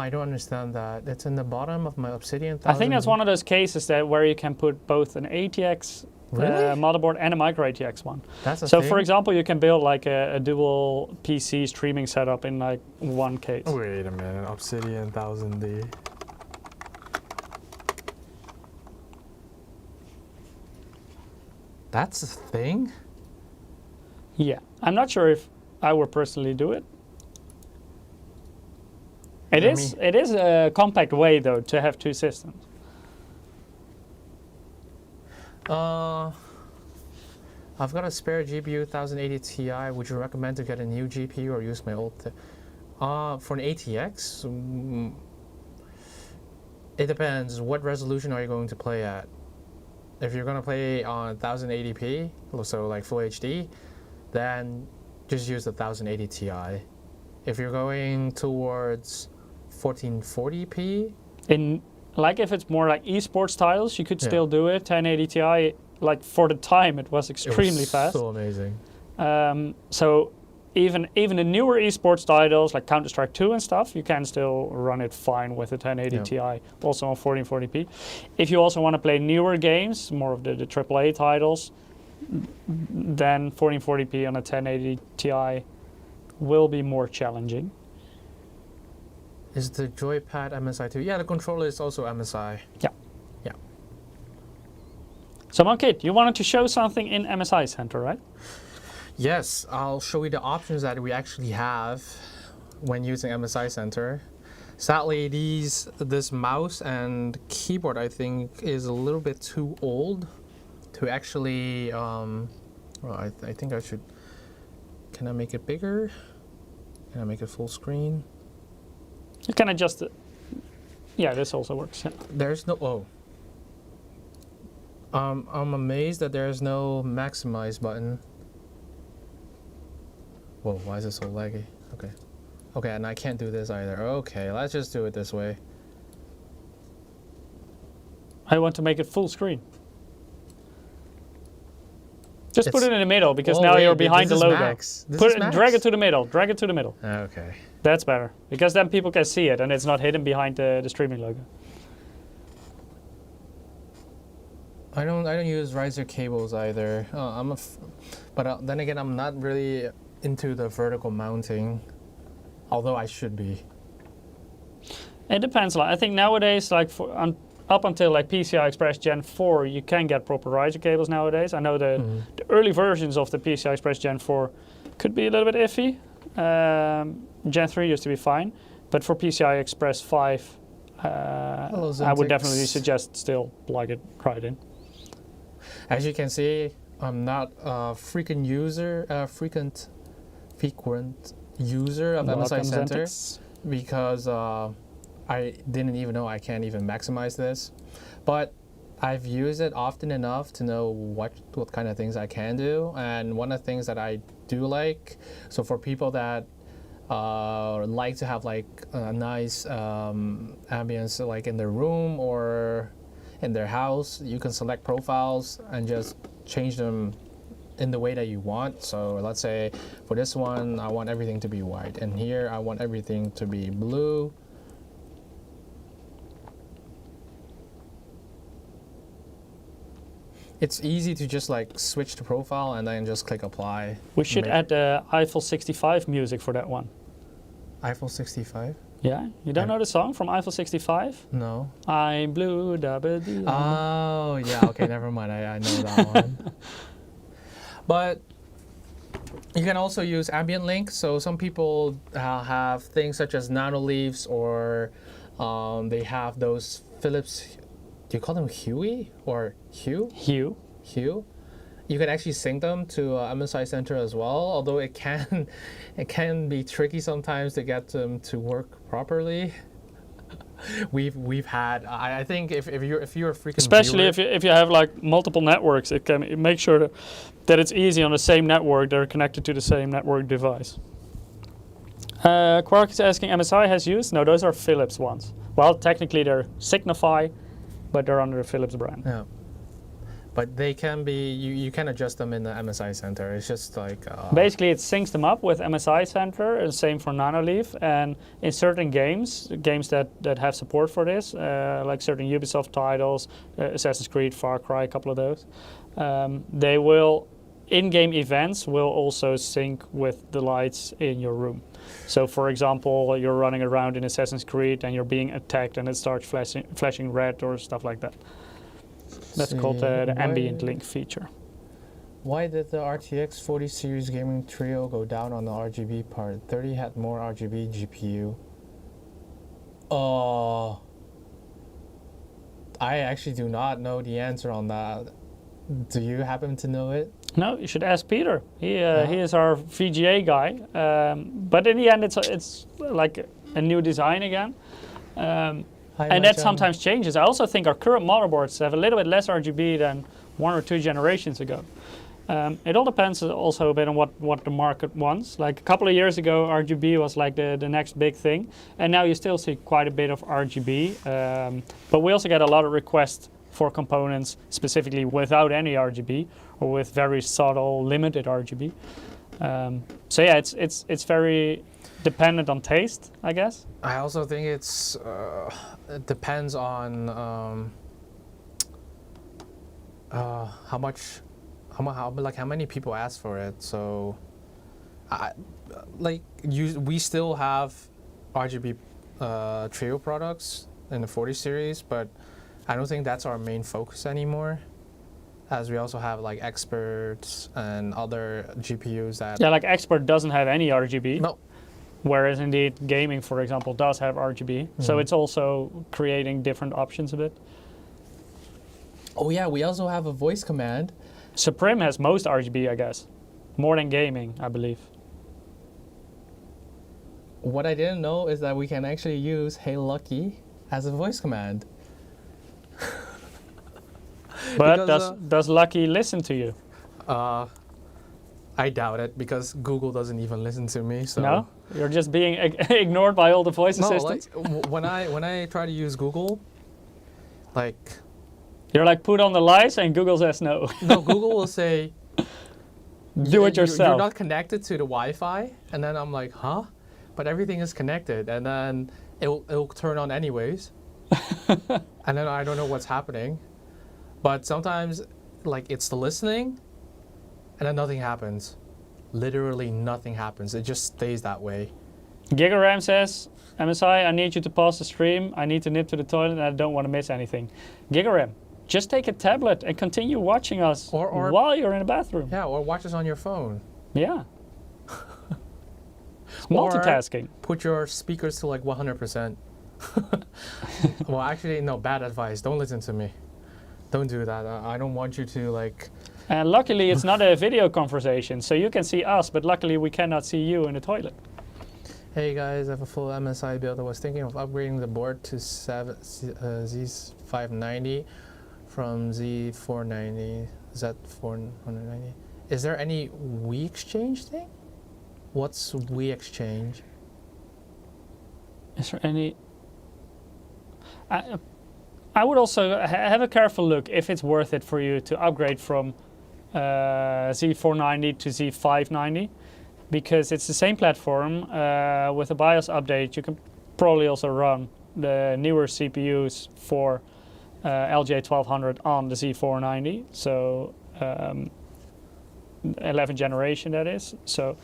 don't understand that. It's in the bottom of my Obsidian 1000. I think that's one of those cases where you can put both an ATX motherboard and a micro ATX one. That's so for example, you can build like a dual PC streaming setup in like one case. Wait a minute, Obsidian 1000D. That's a thing? Yeah, I'm not sure if I would personally do it. It is a compact way though to have two systems. I've got a spare GPU 1080 Ti. Would you recommend to get a new GPU or use my old? For an ATX, it depends. What resolution are you going to play at? If you're going to play on 1080p, so like Full HD, then just use the 1080 Ti. If you're going towards 1440p, if it's more like esports titles, you could still do it. 1080 Ti, like for the time, it was extremely fast. So amazing. So even the newer esports titles like Counter-Strike 2 and stuff, you can still run it fine with a 1080 Ti, also on 1440p. If you also want to play newer games, more of the AAA titles, then 1440p on a 1080 Ti will be more challenging. Is the joypad MSI too? Yeah, the controller is also MSI. Yeah. Yeah. So Monkit, you wanted to show something in MSI Center, right? Yes, I'll show you the options that we actually have when using MSI Center. Sadly, this mouse and keyboard I think is a little bit too old to actually. Well, I think I should. Can I make it bigger? Can I make it full screen? You can adjust it. Yeah, this also works. Yeah. There's no. I'm amazed that there's no maximize button. Whoa, why is it so laggy? Okay. Okay, and I can't do this either. Okay, let's just do it this way. I want to make it full screen. Just put it in the middle because now you're behind the logo. Drag it to the middle. Drag it to the middle. Okay. That's better because then people can see it and it's not hidden behind the streaming logo. I don't use riser cables either. But then again, I'm not really into the vertical mounting, although I should be. It depends. I think nowadays, like up until like PCI Express Gen 4, you can get proper riser cables nowadays. I know the early versions of the PCI Express Gen 4 could be a little bit iffy. Gen 3 used to be fine, but for PCI Express 5, I would definitely suggest still plug it right in. As you can see, I'm not a frequent user of MSI Center because I didn't even know I can't even maximize this, but I've used it often enough to know what kind of things I can do. And one of the things that I do like, so for people that like to have like a nice ambience like in their room or in their house, you can select profiles and just change them in the way that you want. So let's say for this one, I want everything to be white, and here I want everything to be blue. It's easy to just like switch the profile and then just click apply. We should add Eiffel 65 music for that one. Eiffel 65? Yeah, you don't know the song from Eiffel 65? No. I'm blue, da ba dee. Oh, yeah, okay, never mind. I know that one. But you can also use ambient link. So some people have things such as nano leaves, or they have those Philips. Do you call them Huey or Hue? Hue. Hue. You can actually sync them to MSI Center as well. Although it can be tricky sometimes to get them to work properly. We've had I think if you're a freaking Especially viewer, if you have like multiple networks, it make sure that it's easy on the same network. They're connected to the same network device. Quark is asking, MSI has used? No, those are Philips ones. Well, technically they're Signify, but they're under the Philips brand. Yeah. But they can be, you can adjust them in the MSI Center. It's just like... Basically, it syncs them up with MSI Center, and same for Nanoleaf. And in certain games that have support for this, like certain Ubisoft titles, Assassin's Creed, Far Cry, a couple of those, they will, in-game events will also sync with the lights in your room. So, for example, you're running around in Assassin's Creed and you're being attacked and it starts flashing red or stuff like that. That's called the ambient link feature. Why did the RTX 40 series gaming trio go down on the RGB part? 30 had more RGB GPU. Oh, I actually do not know the answer on that. Do you happen to know it? No, you should ask Peter. He is our VGA guy. But in the end, it's like a new design again. And that sometimes changes. I also think our current motherboards have a little bit less RGB than 1 or 2 generations ago. It all depends also a bit on what the market wants. Like a couple of years ago, RGB was like the next big thing. And now you still see quite a bit of RGB. But we also get a lot of requests for components specifically without any RGB or with very subtle, limited RGB. So yeah, it's very dependent on taste, I guess. I also think it depends on how many people ask for it. So, we still have RGB trio products in the 40 series, but I don't think that's our main focus anymore. As we also have like Experts and other GPUs that... Yeah, like Expert doesn't have any RGB. No. Whereas indeed gaming, for example, does have RGB. Mm-hmm. So it's also creating different options a bit. Oh yeah, we also have a voice command. Supreme has most RGB, I guess. More than gaming, I believe. What I didn't know is that we can actually use Hey Lucky as a voice command. But does Lucky listen to you? I doubt it, because Google doesn't even listen to me. So no, you're just being ignored by all the voice assistants. Like, when I try to use Google, like you're like put on the lights, and Google says no. No, Google will say, do it yourself. You're not connected to the Wi-Fi, and then I'm like, huh? But everything is connected, and then it'll turn on anyways, and then I don't know what's happening. But sometimes, like, it's the listening, and then nothing happens. Literally nothing happens. It just stays that way. GigaRam says, MSI, I need you to pause the stream. I need to nip to the toilet and I don't want to miss anything. GigaRam, just take a tablet and continue watching us or while you're in the bathroom. Yeah, or watch us on your phone. Yeah. Multitasking. Or put your speakers to like 100%. Well, actually, no, bad advice. Don't listen to me. Don't do that. I don't want you to like... And luckily it's not a video conversation, so you can see us, but luckily we cannot see you in the toilet. Hey guys, I have a full MSI build. I was thinking of upgrading the board to Z590 from Z490, Z490. Is there any we exchange thing? What's we exchange? Is there any? I would also have a careful look if it's worth it for you to upgrade from Z490 to Z590, because it's the same platform. With a BIOS update, you can probably also run the newer CPUs for LJ1200 on the Z490, so 11th generation that is. So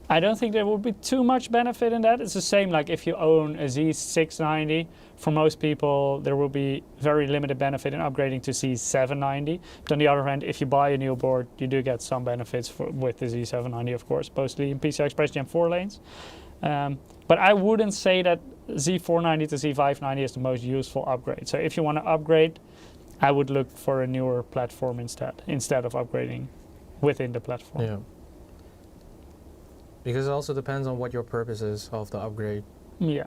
I don't think there would be too much benefit in that. It's the same like if you own a Z690. For most people, there will be very limited benefit in upgrading to Z790. But on the other hand, if you buy a new board, you do get some benefits with the Z790, of course, mostly in PCI Express Gen 4 lanes. But I wouldn't say that Z490 to Z590 is the most useful upgrade. So if you want to upgrade, I would look for a newer platform instead of upgrading within the platform. Yeah. Because it also depends on what your purpose is of the upgrade. Yeah.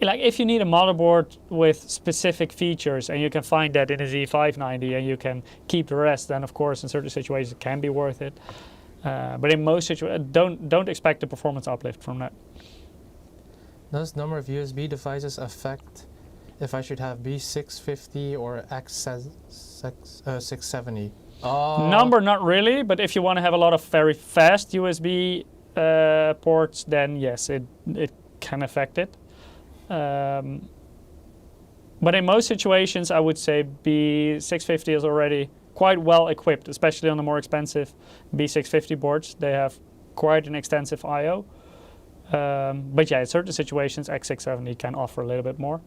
Like if you need a motherboard with specific features and you can find that in a Z590 and you can keep the rest, then of course in certain situations it can be worth it. But in most situations, don't expect a performance uplift from that. Does number of USB devices affect if I should have B650 or X670? Number, not really, but if you want to have a lot of very fast USB ports, then yes, it can affect it. But in most situations, I would say B650 is already quite well equipped, especially on the more expensive B650 boards. They have quite an extensive I/O. But yeah, in certain situations, X670 can offer a little bit more.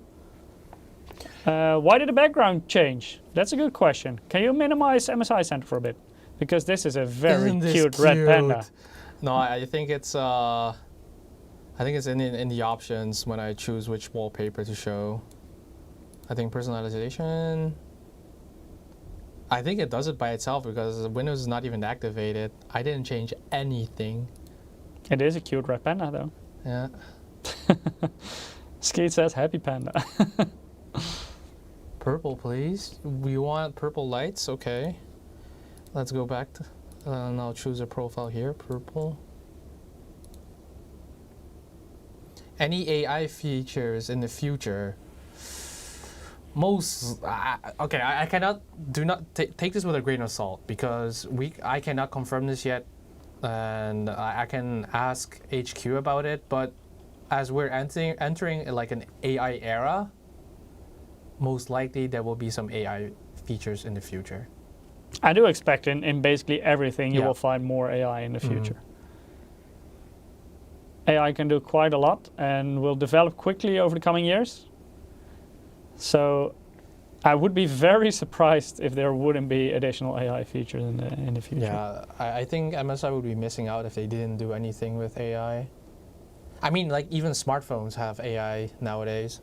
Why did the background change? That's a good question. Can you minimize MSI Center for a bit? Because this is a very cute red panda. No, I think it's in the options when I choose which wallpaper to show. I think personalization. I think it does it by itself because Windows is not even activated. I didn't change anything. It is a cute red panda though. Yeah. Skate says happy panda. Purple, please. We want purple lights. Okay. Let's go back to, and I'll choose a profile here. Purple. Any AI features in the future? Most okay. I cannot take this with a grain of salt because I cannot confirm this yet, and I can ask HQ about it. But as we're entering like an AI era, most likely there will be some AI features in the future. I do expect in basically everything you will find more AI in the future. AI can do quite a lot and will develop quickly over the coming years. So I would be very surprised if there wouldn't be additional AI features in the future. Yeah, I think MSI would be missing out if they didn't do anything with AI. I mean, like even smartphones have AI nowadays.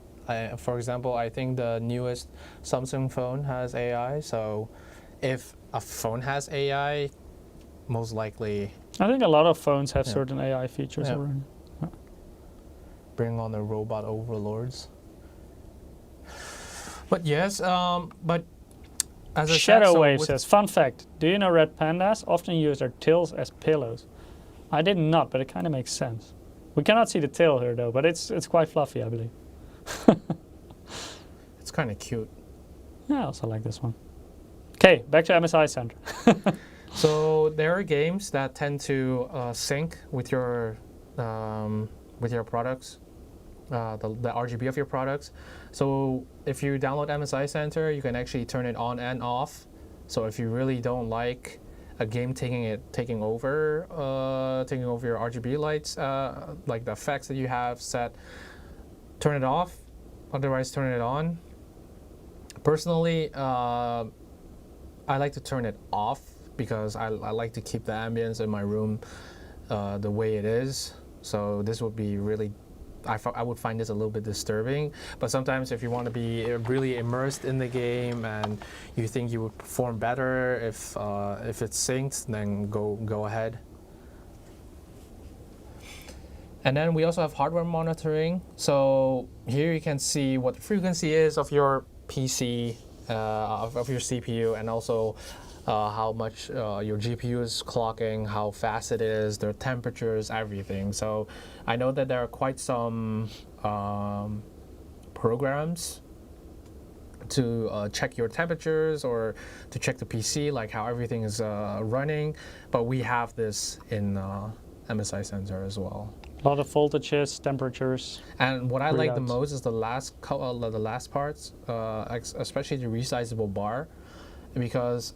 For example, I think the newest Samsung phone has AI. So if a phone has AI, most likely... I think a lot of phones have certain AI features already. Bring on the robot overlords. But yes, but as I Shadow said, Wave says, fun fact, do you know red pandas often use their tails as pillows? I did not, but it kind of makes sense. We cannot see the tail here though, but it's quite fluffy, I believe. It's kind of cute. Yeah, I also like this one. Okay, back to MSI Center. So there are games that tend to sync with your products, the RGB of your products. So if you download MSI Center, you can actually turn it on and off. So if you really don't like a game taking over your RGB lights, like the effects that you have set, turn it off. Otherwise, turn it on. Personally, I like to turn it off because I like to keep the ambience in my room the way it is. So this would be really, I would find this a little bit disturbing. But sometimes if you want to be really immersed in the game and you think you would perform better if it's synced, then go ahead. And then we also have hardware monitoring. So here you can see what the frequency is of your PC, of your CPU, and also how much your GPU is clocking, how fast it is, their temperatures, everything. So I know that there are quite some programs to check your temperatures or to check the PC, like how everything is running. But we have this in MSI sensor as well. A lot of voltages, temperatures. And what I like the readouts. most is the last parts, especially the resizable bar, because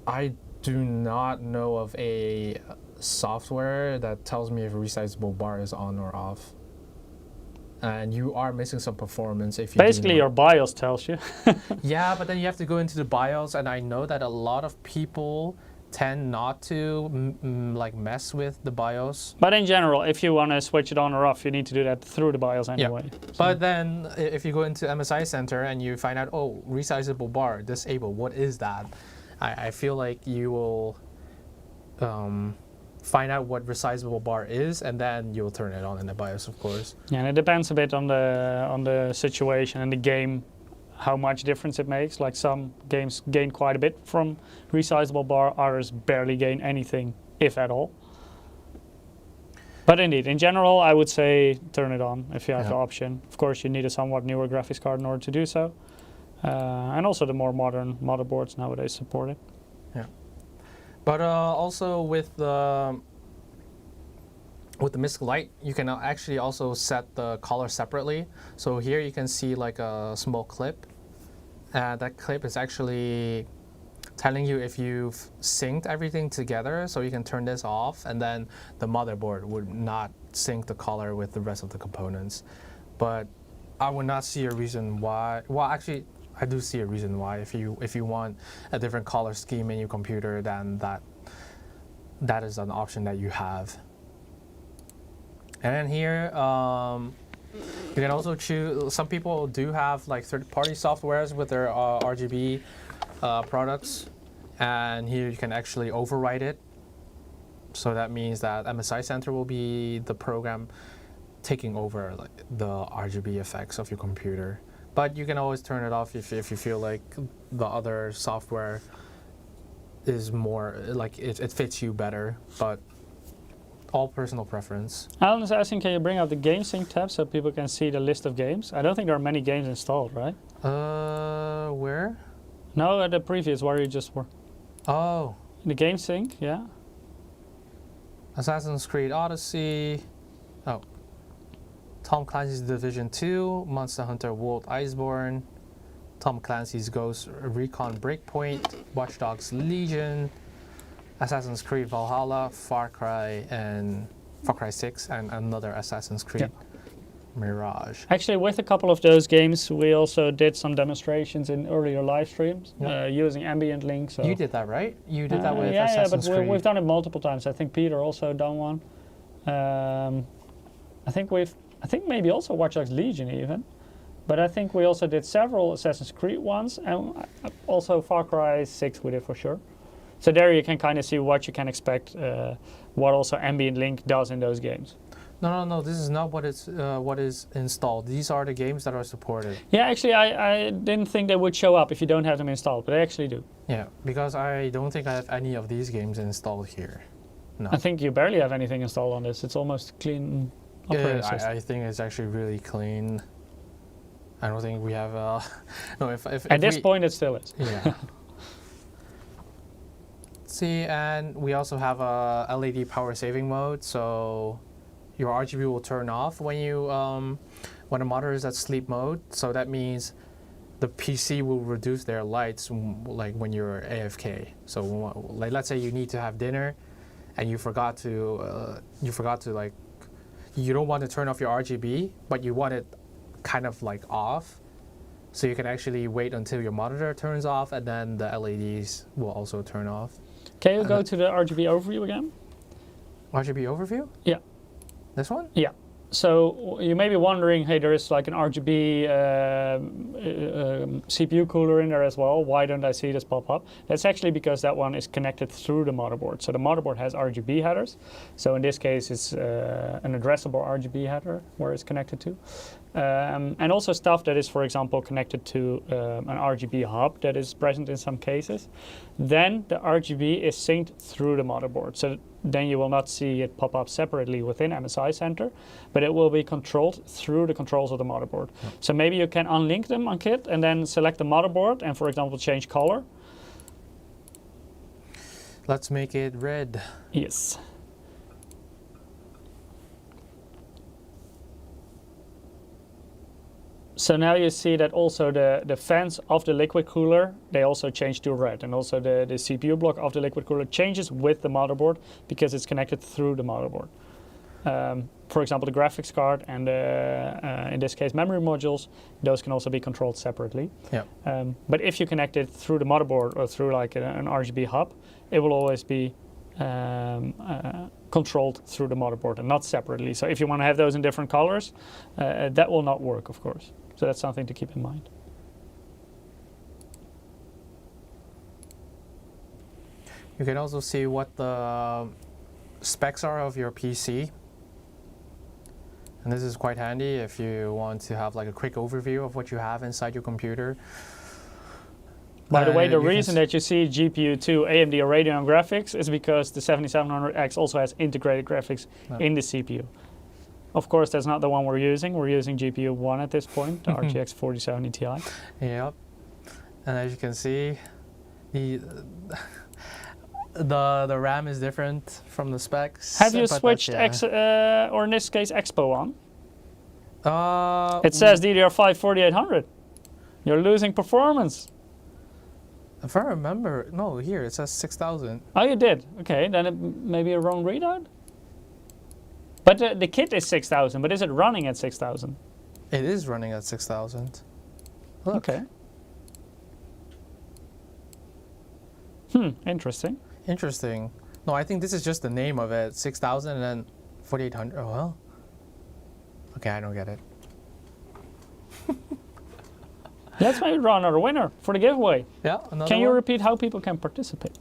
I do not know of a software that tells me if a resizable bar is on or off. And you are missing some performance if you Basically, do your BIOS tells you. Yeah, but then you have to go into the BIOS, and I know that a lot of people tend not to like mess with the BIOS. But in general, if you want to switch it on or off, you need to do that through the BIOS anyway. Yeah. But then if you go into MSI Center and you find out, oh, resizable bar, disabled, what is that? I feel like you will find out what resizable bar is, and then you'll turn it on in the BIOS, of course. Yeah, and it depends a bit on the situation and the game, how much difference it makes. Like some games gain quite a bit from resizable bar, others barely gain anything, if at all. But indeed, in general, I would say turn it on if you have the option. Of course, you need a somewhat newer graphics card in order to do so. And also the more modern motherboards nowadays support it. Yeah. But also with the Mystic Light, you can actually also set the color separately. So here you can see like a small clip. That clip is actually telling you if you've synced everything together, so you can turn this off, and then the motherboard would not sync the color with the rest of the components. But I would not see a reason why. Well, actually, I do see a reason why. If you want a different color scheme in your computer, then that is an option that you have. And then here, you can also choose. Some people do have like third-party softwares with their RGB products, and here you can actually override it. So that means that MSI Center will be the program taking over like the RGB effects of your computer. But you can always turn it off if you feel like the other software is more like it fits you better. But all personal preference. Alan is asking, can you bring up the game sync tab so people can see the list of games? I don't think there are many games installed, right? Where? No, the previous where you just were. Oh. The game sync, yeah. Assassin's Creed Odyssey. Oh. Tom Clancy's Division 2, Monster Hunter World Iceborne, Tom Clancy's Ghost Recon Breakpoint, Watch Dogs Legion, Assassin's Creed Valhalla, Far Cry 6, and another Assassin's Creed Mirage. Actually, with a couple of those games, we also did some demonstrations in earlier live streams using ambient link. So you did that, right? You did that with Assassin's Creed. Yeah, but we've done it multiple times. I think Peter also done one. I think maybe also Watch Dogs Legion even. But I think we also did several Assassin's Creed ones, and also Far Cry 6 we did for sure. So there you can kind of see what you can expect, what also ambient link does in those games. No. This is not what is installed. These are the games that are supported. Yeah, actually, I didn't think they would show up if you don't have them installed, but they actually do. Yeah, because I don't think I have any of these games installed here. No. I think you barely have anything installed on this. It's almost clean operating system. I think it's actually really clean. I don't think we have. No, if at this point, it still is. Yeah. See, and we also have a LED power saving mode, so your RGB will turn off when you when the monitor is at sleep mode. So that means the PC will reduce their lights like when you're AFK. So like let's say you need to have dinner, and you forgot to like you don't want to turn off your RGB, but you want it kind of like off. So you can actually wait until your monitor turns off, and then the LEDs will also turn off. Can you go to the RGB overview again? RGB overview? Yeah. This one? Yeah. So you may be wondering, hey, there is like an RGB CPU cooler in there as well. Why don't I see this pop up? That's actually because that one is connected through the motherboard. So the motherboard has RGB headers. So in this case, it's an addressable RGB header where it's connected to. And also stuff that is, for example, connected to an RGB hub that is present in some cases. Then the RGB is synced through the motherboard. So then you will not see it pop up separately within MSI Center, but it will be controlled through the controls of the motherboard. Yeah. So maybe you can unlink them on kit and then select the motherboard and, for example, change color. Let's make it red. Yes. So now you see that also the fans of the liquid cooler, they also change to red. And also the CPU block of the liquid cooler changes with the motherboard because it's connected through the motherboard. For example, the graphics card and in this case memory modules, those can also be controlled separately. Yeah. But if you connect it through the motherboard or through like an RGB hub, it will always be controlled through the motherboard and not separately. So if you want to have those in different colors, that will not work, of course. So that's something to keep in mind. You can also see what the specs are of your PC. And this is quite handy if you want to have like a quick overview of what you have inside your computer. By the way, the reason that you see GPU 2 AMD Radeon graphics is because the 7700X also has integrated graphics in the CPU. Of course, that's not the one we're using. We're using GPU 1 at this point, the RTX 4070 Ti. Yep. And as you can see, the RAM is different from the specs. Have you switched or in this case Expo on? It says DDR5 4800. You're losing performance. If I remember, no, here it says 6000. Oh, you did? Okay, then it may be a wrong readout. But the kit is 6000, but is it running at 6000? It is running at 6000. Look. Okay. Interesting. Interesting. No, I think this is just the name of it. 6000 and then 4800. Oh, well. Okay, I don't get it. Let's maybe draw another winner for the giveaway. Yeah, another Can you one? repeat how people can participate?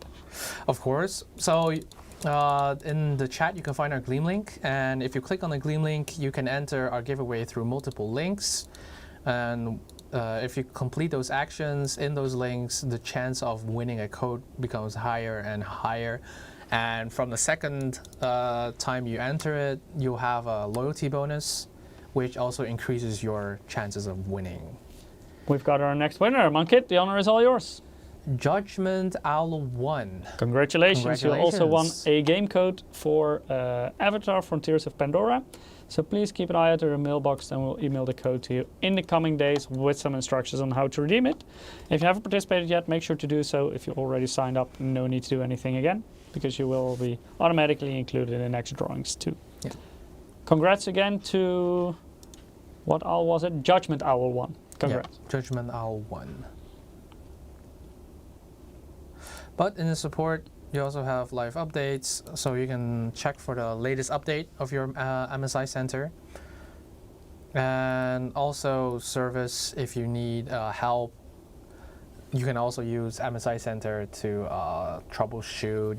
Of course. So in the chat, you can find our Gleam link. And if you click on the Gleam link, you can enter our giveaway through multiple links. And if you complete those actions in those links, the chance of winning a code becomes higher and higher. And from the second time you enter it, you'll have a loyalty bonus, which also increases your chances of winning. We've got our next winner. Monkit, the honor is all yours. Judgment Owl 1. Congratulations. You also won a game code for Avatar Frontiers of Pandora. So please keep an eye out to your mailbox and we'll email the code to you in the coming days with some instructions on how to redeem it. If you haven't participated yet, make sure to do so. If you already signed up, no need to do anything again because you will be automatically included in the next drawings too. Yeah. Congrats again to, what owl was it? Judgment Owl 1. Congrats. Yeah, Judgment Owl 1. But in the support, you also have live updates, so you can check for the latest update of your MSI Center. And also service if you need help. You can also use MSI Center to troubleshoot.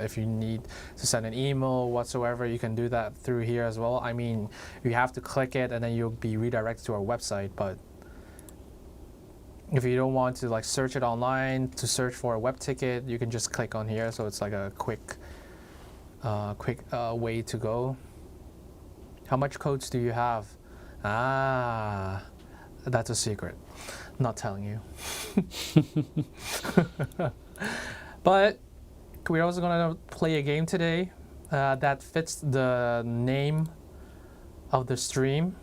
If you need to send an email whatsoever, you can do that through here as well. I mean, you have to click it and then you'll be redirected to our website, but if you don't want to like search it online to search for a web ticket, you can just click on here. So it's like a quick way to go. How much codes do you have? Ah, that's a secret. Not telling you. But we're also gonna play a game today that fits the name of the stream.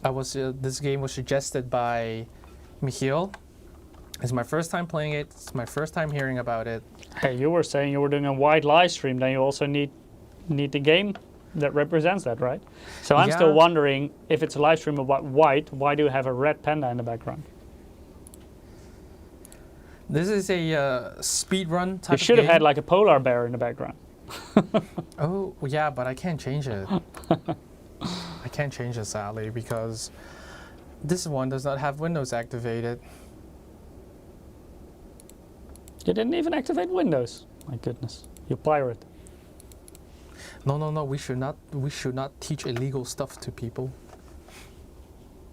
This game was suggested by Michiel. It's my first time playing it. It's my first time hearing about it. Hey, you were saying you were doing a white live stream, then you also need the game that represents that, right? So I'm still wondering, if it's a live stream about white, why do you have a red panda in the background? This is a speed run type of game. You should have had like a polar bear in the background. Oh, yeah, but I can't change it. I can't change it sadly because this one does not have Windows activated. You didn't even activate Windows. My goodness, you pirate. No. We should not teach illegal stuff to people.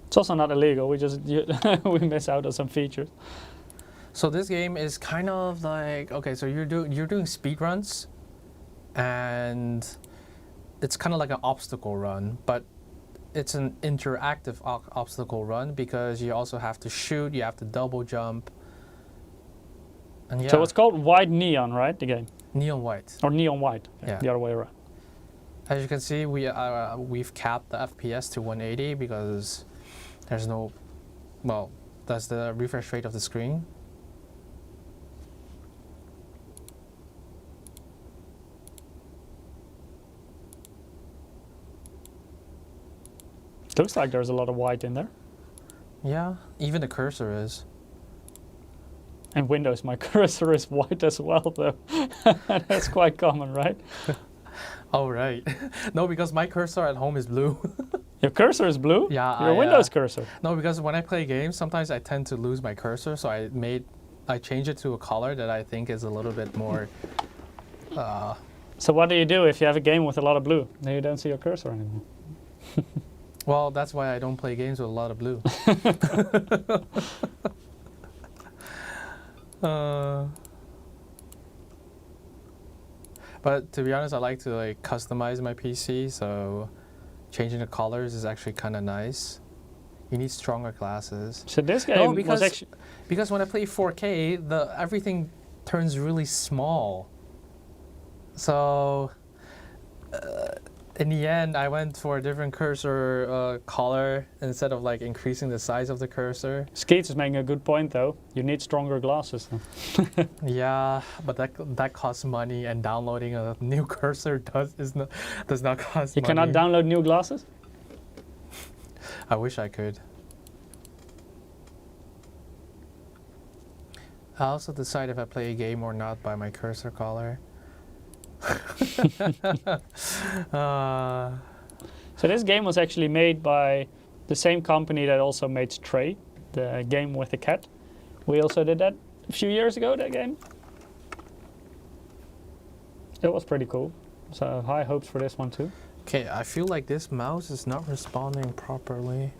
It's also not illegal. We just we miss out on some features. So this game is kind of like, okay, so you're doing speed runs, and it's kind of like an obstacle run, but it's an interactive obstacle run because you also have to shoot, you have to double jump. And yeah, So it's called White Neon, right? The game, neon white. or Neon White? Yeah. The other way around. As you can see, we've capped the FPS to 180 because there's no, well, that's the refresh rate of the screen. Looks like there's a lot of white in there. Yeah, even the cursor is. And Windows, my cursor is white as well, though. That's quite common, right? Oh, right. No, because my cursor at home is blue. Your cursor is blue? Yeah, Your Windows cursor. No, because when I play games, sometimes I tend to lose my cursor, so I changed it to a color that I think is a little bit more. So what do you do if you have a game with a lot of blue? Then you don't see your cursor anymore. Well, that's why I don't play games with a lot of blue. But to be honest, I like to like customize my PC, so changing the colors is actually kind of nice. You need stronger glasses. So this game was actually... Because when I play 4K, everything turns really small. So in the end, I went for a different cursor color instead of like increasing the size of the cursor. Skeets is making a good point, though. You need stronger glasses. Yeah, but that costs money, and downloading a new cursor does not cost You money. cannot download new glasses? I wish I could. I also decide if I play a game or not by my cursor color. So this game was actually made by the same company that also made Stray, the game with the cat. We also did that a few years ago, that game. It was pretty cool. So high hopes for this one too. Okay, I feel like this mouse is not responding properly.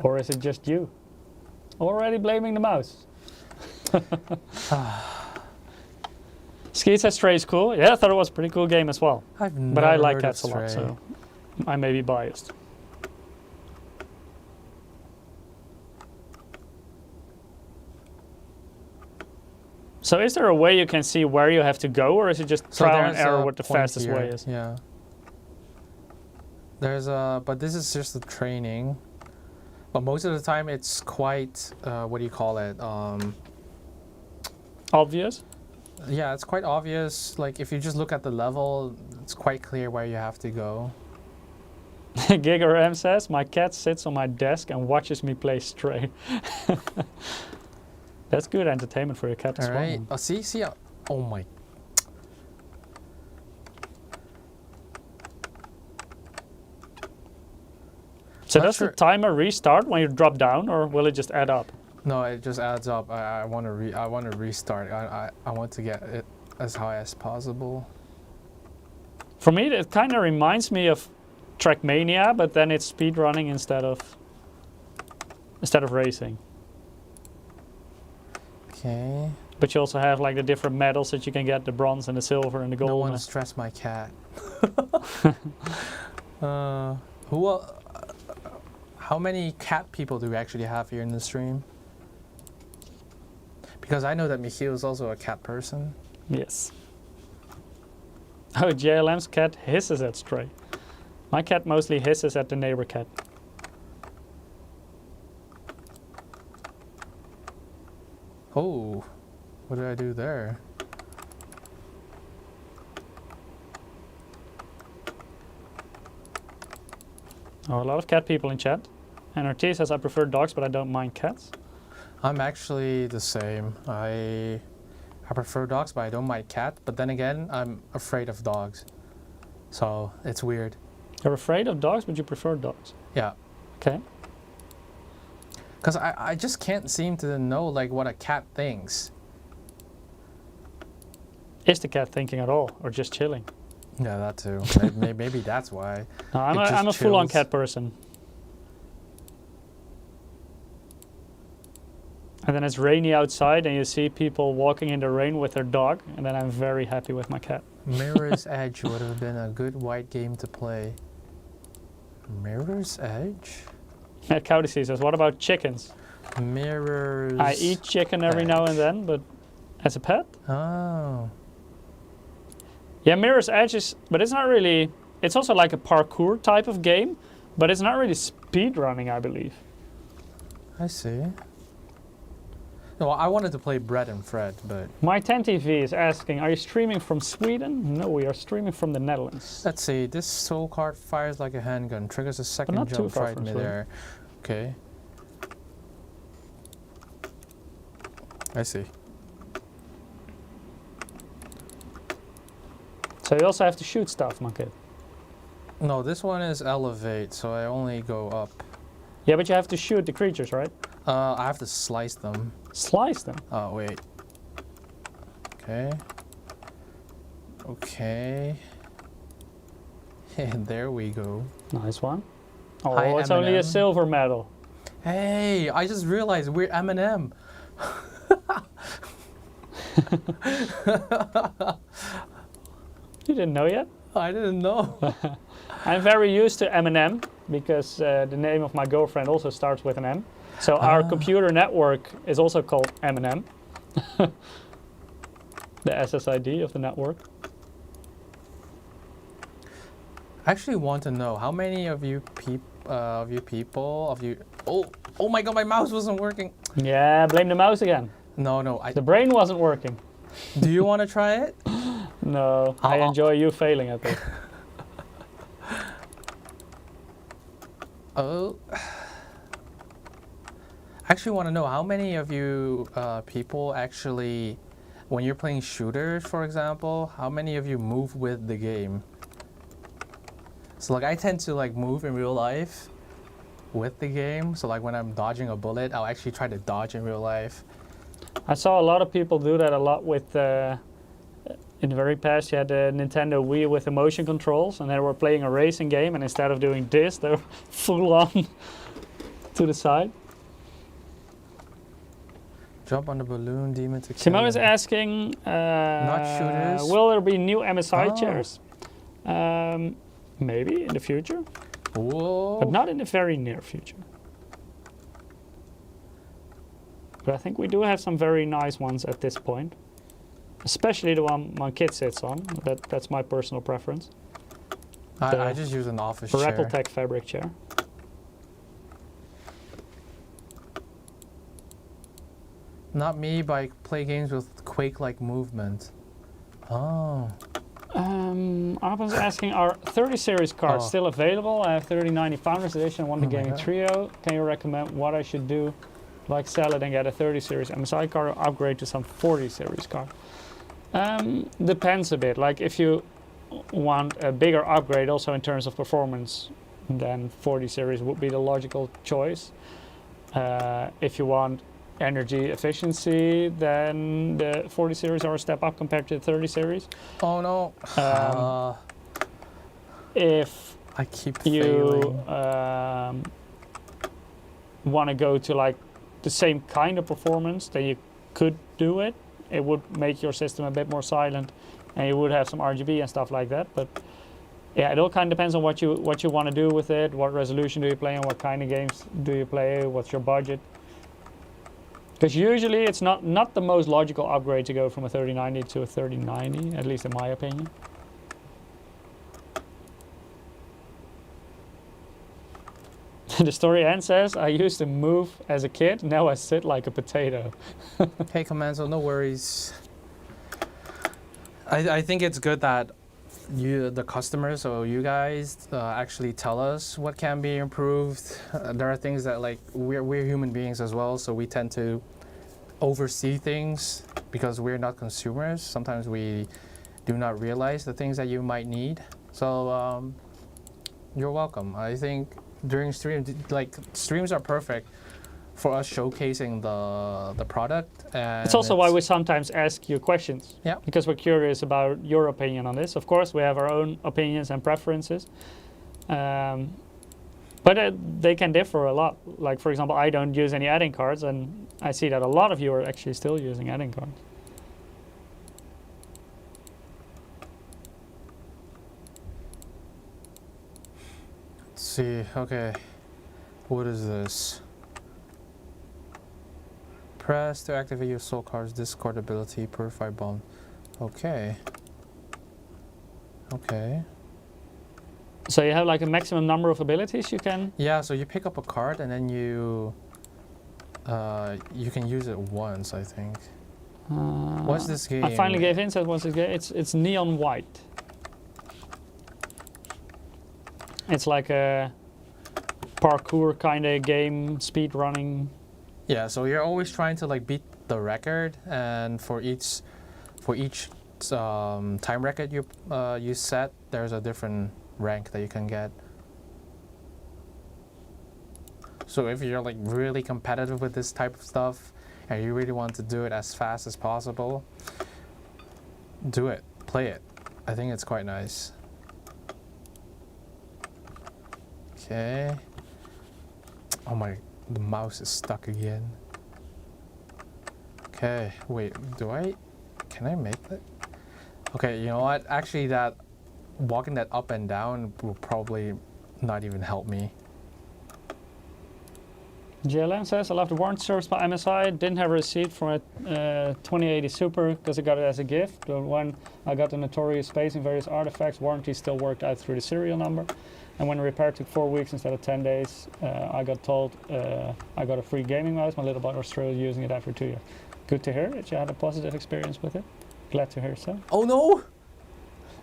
Or is it just you? Already blaming the mouse. Skeet says Stray is cool. Yeah, I thought it was a pretty cool game as well. But I like cats a lot, so I may be biased. So is there a way you can see where you have to go, or is it just trial and error what the fastest way is? Yeah. But this is just the training. But most of the time it's quite, what do you call it? Obvious? Yeah, it's quite obvious. Like if you just look at the level, it's quite clear where you have to go. Giger M says, my cat sits on my desk and watches me play Stray. That's good entertainment for your cat as well. Alright, see, oh my. So does the timer restart when you drop down, or will it just add up? No, it just adds up. I want to restart. I want to get it as high as possible. For me, it kind of reminds me of Trackmania, but then it's speedrunning instead of racing. Okay. But you also have like the different medals that you can get: the bronze and the silver and the gold. No one stress my cat. How many cat people do we actually have here in the stream? Because I know that Michiel is also a cat person. Yes. Oh, JLM's cat hisses at Stray. My cat mostly hisses at the neighbor cat. Oh, what did I do there? Oh, a lot of cat people in chat. And RT says, I prefer dogs, but I don't mind cats. I'm actually the same. I prefer dogs, but I don't mind cat. But then again, I'm afraid of dogs. So it's weird. You're afraid of dogs, but you prefer dogs. Yeah. Okay. Because I just can't seem to know like what a cat thinks. Is the cat thinking at all, or just chilling? Yeah, that too. Maybe that's why. No, It I'm a just full-on chills. cat person. And then it's rainy outside, and you see people walking in the rain with their dog, and then I'm very happy with my cat. Mirror's Edge would have been a good white game to play. Mirror's Edge? Matt Cowdersea says, what about chickens? Mirror's I eat chicken every now and then, but as a pet? Oh. Yeah, Mirror's Edge is, but it's not really, it's also like a parkour type of game, but it's not really speed running, I believe. I see. No, I wanted to play Bread and Fred, but My 10TV is asking, are you streaming from Sweden? No, we are streaming from the Netherlands. let's see. This soul card fires like a handgun, triggers a second not too jump far right from midair. Okay. I see. So you also have to shoot stuff, my kid. No, this one is elevate, so I only go up. Yeah, but you have to shoot the creatures, right? I have to slice them. Slice them. Oh, wait. Okay. Okay. And there we go. Nice one. Oh, Hi, it's only a M&M. silver medal. Hey, I just realized we're M&M. You didn't know yet? I didn't know. I'm very used to M&M because the name of my girlfriend also starts with an M. So our computer network is also called M&M. The SSID of the network. I actually want to know how many of you Oh my god, my mouse wasn't working. Yeah, blame the mouse again. No, The brain wasn't working. do you want to try it? No, I enjoy you failing at this. Oh. I actually want to know how many of you people actually, when you're playing shooters, for example, how many of you move with the game? So like I tend to like move in real life with the game. So like when I'm dodging a bullet, I'll actually try to dodge in real life. I saw a lot of people do that a lot with, in the very past you had the Nintendo Wii with the motion controls and they were playing a racing game and instead of doing this, they were full on to the side. Jump on the balloon, demon to kill Simone is him. asking, shooters. will there be new MSI Oh. chairs? Maybe in the future, Whoa. but not in the very near future. But I think we do have some very nice ones at this point. Especially the one my kid sits on. That's my personal preference. I just use an office chair. Peripheral fabric chair. Not me, but I play games with Quake-like movement. Oh. Arben's asking, are 30 series cards Oh. still available? I have 3090 Founders Edition, one the Oh my Gaming God. Trio. Can you recommend what I should do? Like sell it and get a 30 series MSI card or upgrade to some 40 series card? Depends a bit. Like if you want a bigger upgrade also in terms of performance, then 40 series would be the logical choice. If you want energy efficiency, then the 40 series are a step up compared to the 30 series. Oh no. If I keep you failing. want to go to like the same kind of performance, then you could do it. It would make your system a bit more silent and you would have some RGB and stuff like that. But yeah, it all kind of depends on what you want to do with it, what resolution do you play and what kind of games do you play, what's your budget. Because usually it's not the most logical upgrade to go from a 3090 to a 3090, at least in my opinion. The story end says, I used to move as a kid, now I sit like a potato. Hey, Commando, no worries. I think it's good that the customers or you guys actually tell us what can be improved. There are things that like we're human beings as well, so we tend to oversee things because we're not consumers. Sometimes we do not realize the things that you might need. So you're welcome. I think during streams are perfect for us showcasing the product. And It's also why we sometimes ask you questions. Yeah. Because we're curious about your opinion on this. Of course, we have our own opinions and preferences. But they can differ a lot. Like, for example, I don't use any adding cards, and I see that a lot of you are actually still using adding cards. Let's see. Okay. What is this? Press to activate your soul card's discard ability, Purify Bomb. Okay. Okay. So you have like a maximum number of abilities you can... Yeah, so you pick up a card and then you can use it once, I think. What's this game? I finally gave in, so what's this game? It's Neon White. It's like a parkour kind of game, speed running. Yeah, so you're always trying to like beat the record, and for each time record you set, there's a different rank that you can get. So if you're like really competitive with this type of stuff and you really want to do it as fast as possible, do it, play it. I think it's quite nice. Okay. Oh my, the mouse is stuck again. Okay, wait, can I make that? Okay, you know what? Actually, that walking that up and down will probably not even help me. JLM says, I love the warranty service by MSI. Didn't have a receipt for a 2080 Super because I got it as a gift. But when I got the notorious spacing various artifacts, warranty still worked out through the serial number. And when the repair took 4 weeks instead of 10 days, I got told I got a free gaming mouse. My little brother was still using it after 2 years. Good to hear that you had a positive experience with it. Glad to hear so. Oh no!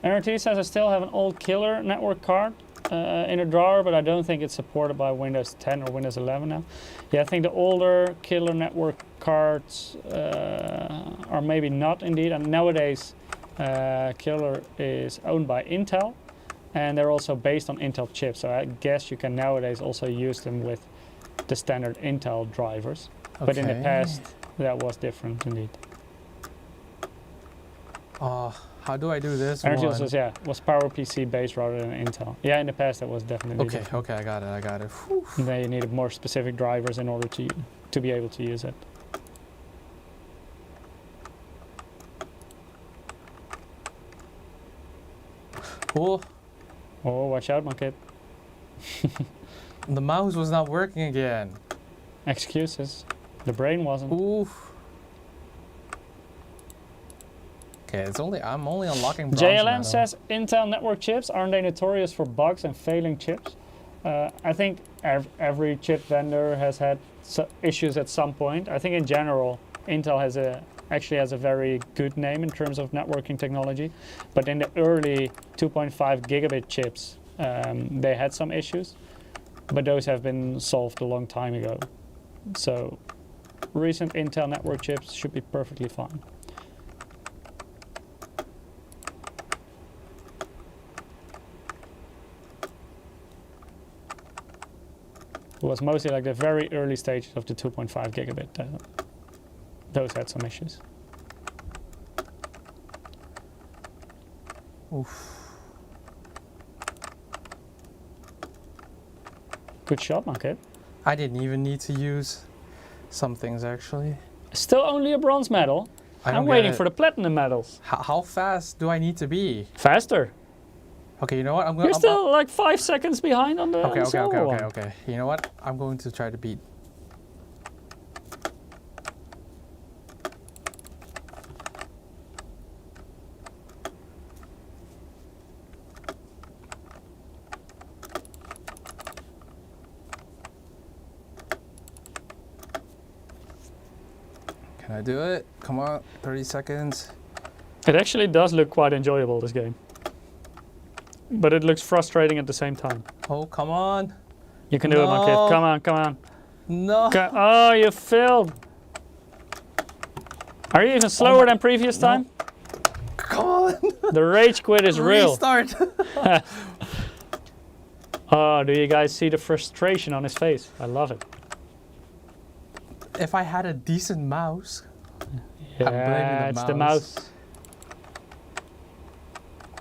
NRT says I still have an old killer network card in a drawer, but I don't think it's supported by Windows 10 or Windows 11 now. Yeah, I think the older killer network cards are maybe not indeed. And nowadays, killer is owned by Intel, and they're also based on Intel chips. So I guess you can nowadays also use them with the standard Intel drivers. Okay. But in the past, that was different indeed. How do I do this? Energy says, yeah, was PowerPC based rather than Intel. Yeah, in the past that was definitely different. Okay, I got it. Then you needed more specific drivers in order to be able to use it. Cool. Oh, watch out, my kid. The mouse was not working again. Excuses. The brain wasn't. Oof. Okay, I'm only unlocking bronze JLM medal. says Intel network chips, aren't they notorious for bugs and failing chips? I think every chip vendor has had issues at some point. I think in general, Intel actually has a very good name in terms of networking technology. But in the early 2.5 gigabit chips, they had some issues. But those have been solved a long time ago. So recent Intel network chips should be perfectly fine. It was mostly like the very early stages of the 2.5 gigabit. Those had some issues. Oof. Good shot, my kid. I didn't even need to use some things actually. Still only a bronze medal. I'm waiting for the platinum medals. How fast do I need to be? Faster. Okay, you know what? You're still like 5 seconds behind on the silver one. Okay. You know what? I'm going to try to beat. Can I do it? Come on, 30 seconds. It actually does look quite enjoyable, this game. But it looks frustrating at the same time. Oh, come on. You can do it, my kid. Come on. No. Oh, you failed. Are you even slower than previous time? Come on. on. The rage quit is real. Restart. Oh, do you guys see the frustration on his face? I love it. If I had a decent mouse. Yeah, it's the mouse.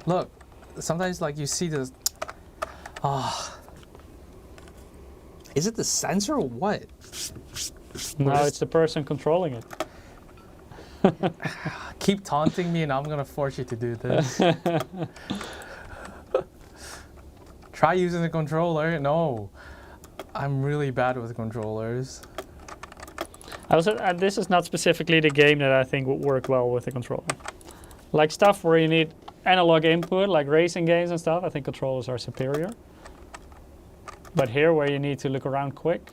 Look, sometimes like you see this. Is it the sensor or what? No, it's the person controlling it. Keep taunting me and I'm gonna force you to do this. Try using the controller. No, I'm really bad with controllers. Also, this is not specifically the game that I think would work well with the controller. Like stuff where you need analog input, like racing games and stuff, I think controllers are superior. But here, where you need to look around quick,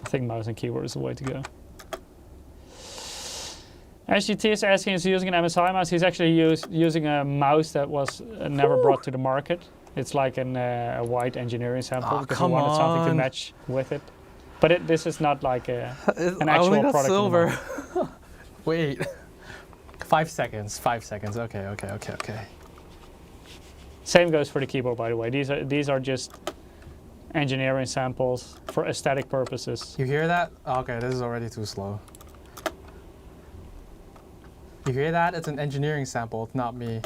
I think mouse and keyboard is the way to go. SGT is asking, is he using an MSI mouse? He's actually using a mouse that was never brought to the market. It's like a white engineering sample because he wanted something to match with it. But this is not like an actual product. Silver. Wait. 5 seconds. 5 seconds. Okay. Same goes for the keyboard, by the way. These are just engineering samples for aesthetic purposes. You hear that? Okay, this is already too slow. You hear that? It's an engineering sample, not me.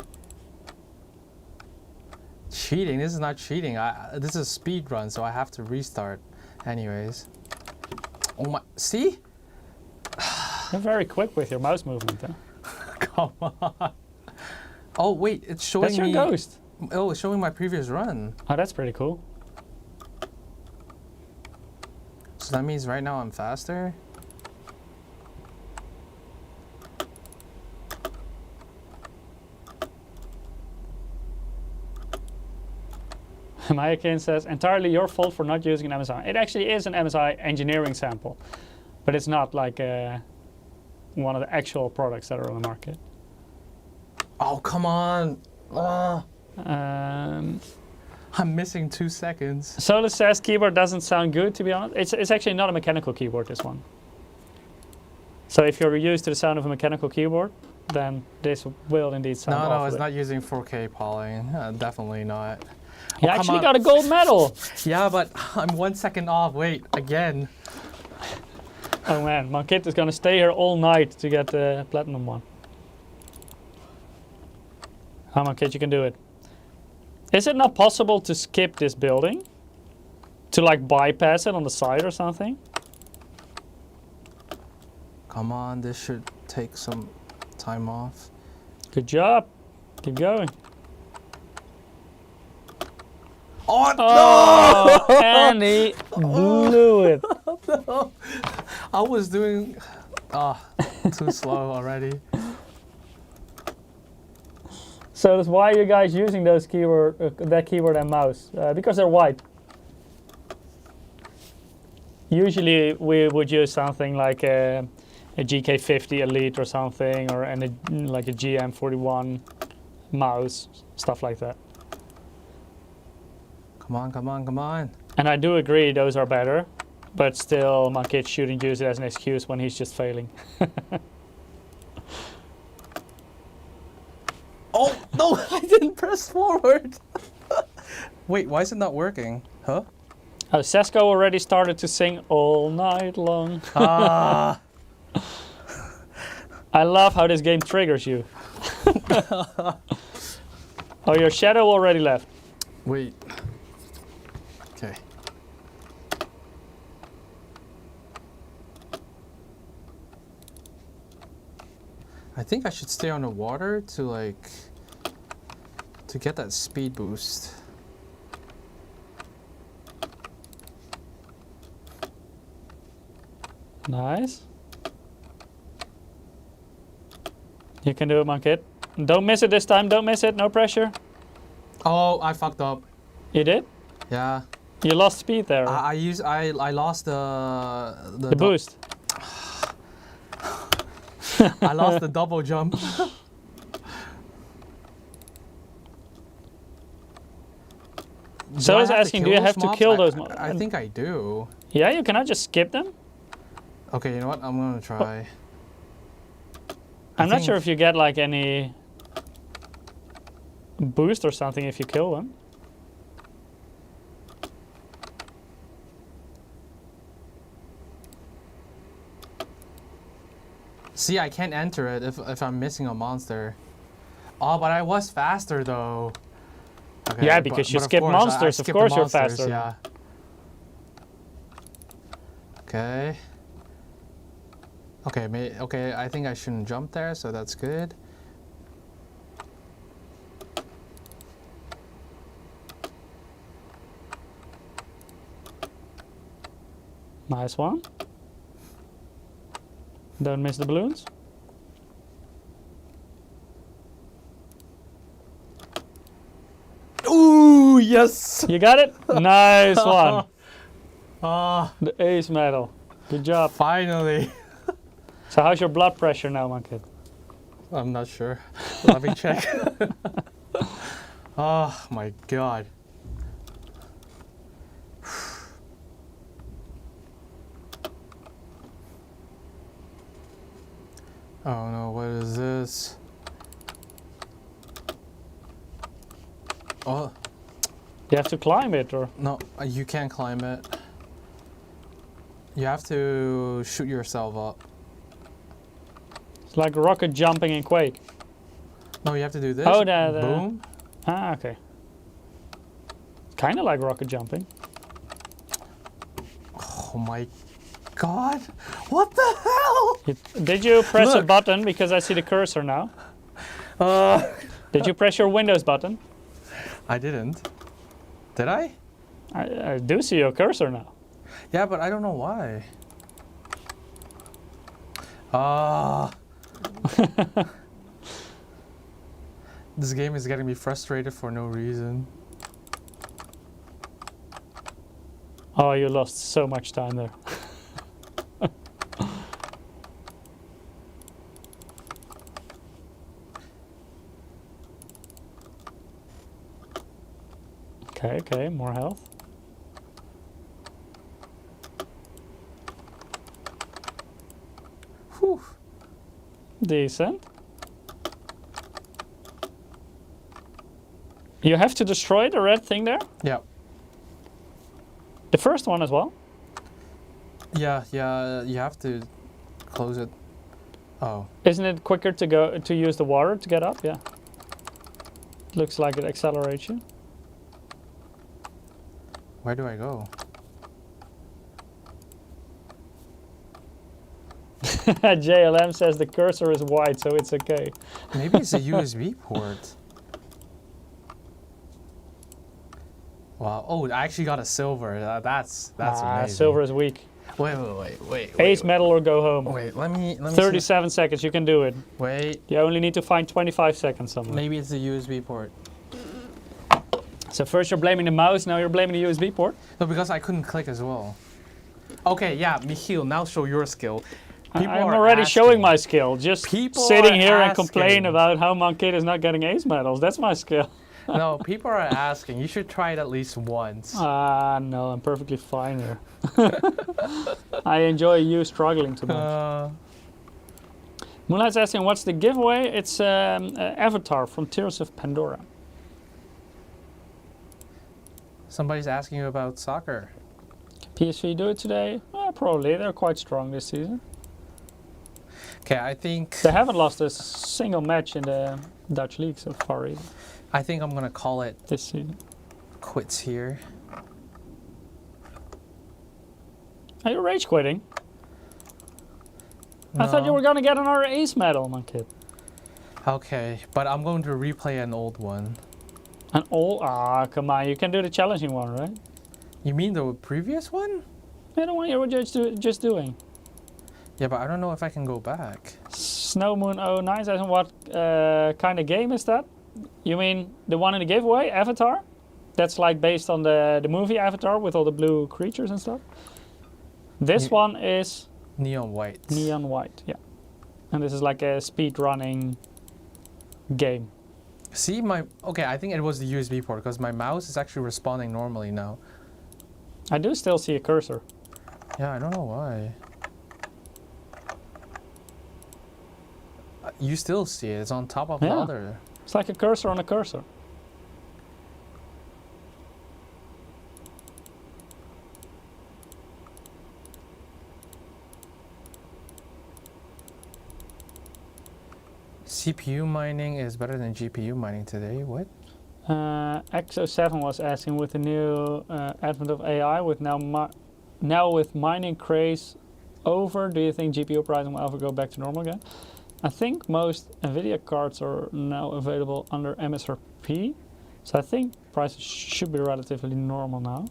Cheating? This is not cheating. This is a speed run, so I have to restart. Anyways. Oh my, see? You're very quick with your mouse movement, huh? Come on. Oh wait, it's showing me. That's your ghost. Oh, it's showing my previous run. Oh, that's pretty cool. So that means right now I'm faster? Mayakin says, entirely your fault for not using an MSI. It actually is an MSI engineering sample, but it's not like one of the actual products that are on the market. Oh, come on. I'm missing 2 seconds. Solus says keyboard doesn't sound good, to be honest. It's actually not a mechanical keyboard, this one. So if you're used to the sound of a mechanical keyboard, then this will indeed sound awful. No, it's not using 4K polling. Definitely not. You actually got a gold medal. Yeah, but I'm 1 second off. Wait, again. Oh man, my kid is gonna stay here all night to get the platinum one. Come on, kid, you can do it. Is it not possible to skip this building? To like bypass it on the side or something? Come on, this should take some time off. Good job. Keep going. Oh, no! And he blew it. No. I was doing too slow already. So that's why you guys using those that keyboard and mouse? Because they're white. Usually we would use something like a GK50 Elite or something, or like a GM41 mouse, stuff like that. Come on. And I do agree those are better, but still my kid shouldn't use it as an excuse when he's just failing. Oh, no, I didn't press forward. Wait, why is it not working? Huh? Oh, Sesko already started to sing all night long. Ah. I love how this game triggers you. Oh, your shadow already left. Wait. Okay. I think I should stay on the water to get that speed boost. Nice. You can do it, my kid. Don't miss it this time. Don't miss it. No pressure. Oh, I fucked up. You did? Yeah. You lost speed there. I lost the boost. I lost the double jump. So I was asking, do you have to kill those mobs? I think I do. Yeah, you cannot just skip them? Okay, you know what? I'm gonna try. I'm not sure if you get like any boost or something if you kill them. See, I can't enter it if I'm missing a monster. Oh, but I was faster though. Okay, Yeah, because you of skip course, monsters. I Of course, you're monsters, faster. Yeah. Okay. Okay, okay. I think I shouldn't jump there, so that's good. Nice one. Don't miss the balloons. Ooh, yes! You got it? Nice one. Ah, The ace medal. Good job. finally. So how's your blood pressure now, my kid? I'm not sure. Let me check. Oh my god. Oh no, what is this? Oh, You have to climb it, or no, you can't climb it. You have to shoot yourself up. it's like rocket jumping in Quake. No, you have to do this. Oh, the- Boom. Ah, okay. Kind of like rocket jumping. Oh my god. What the hell? Did you press a Look. button? Because I see the cursor now. Did you press your Windows button? I didn't. Did I? I do see your cursor now. Yeah, but I don't know why. Ah. This game is getting me frustrated for no reason. Oh, you lost so much time there. Okay, more health. Whew. Decent. You have to destroy the red thing there? Yeah. The first one as well? Yeah, you have to close it. Oh. Isn't it quicker to use the water to get up? Yeah. Looks like it accelerates you. Where do I go? JLM says the cursor is white, so it's okay. Maybe it's a USB port. Wow. Oh, I actually got a silver. That's amazing. Silver is weak. Wait. Ace medal or go home. Wait, let me 37 seconds, you can do it. Wait. You only need to find 25 seconds somewhere. Maybe it's the USB port. So first you're blaming the mouse, now you're blaming the USB port? No, because I couldn't click as well. Okay, yeah, Michiel, now show your skill. I'm are already asking. showing my skill. Just People sitting are here and complain asking. about how Monkid is not getting ace medals. That's my skill. No, people are asking. You should try it at least once. No, I'm perfectly fine here. I enjoy you struggling too much. Moonlight's asking, what's the giveaway? It's Avatar from Tears of Pandora. Somebody's asking you about soccer. Can PSV do it today? Probably. They're quite strong this season. Okay, I think They haven't lost a single match in the Dutch league so far either I'm gonna call it this season. quits here. Are you rage quitting? I thought you No. were gonna get another ace medal, Monkid. Okay, but I'm going to replay an old one. An all? Come on, you can do the challenging one, right? You mean the previous one? Yeah, the one you were just doing. Yeah, but I don't know if I can go back. Snowmoon09 says, what kind of game is that? You mean the one in the giveaway, Avatar? That's like based on the movie Avatar with all the blue creatures and stuff? This one is Neon white. neon white, yeah. And this is like a speed running game. See okay, I think it was the USB port because my mouse is actually responding normally now. I do still see a cursor. Yeah, I don't know why. You still see it. It's on top of the Yeah. other. It's like a cursor on a cursor. CPU mining is better than GPU mining today. What? X07 was asking, with the new advent of AI, with now with mining craze over, do you think GPU pricing will ever go back to normal again? I think most NVIDIA cards are now available under MSRP, so I think prices should be relatively normal now.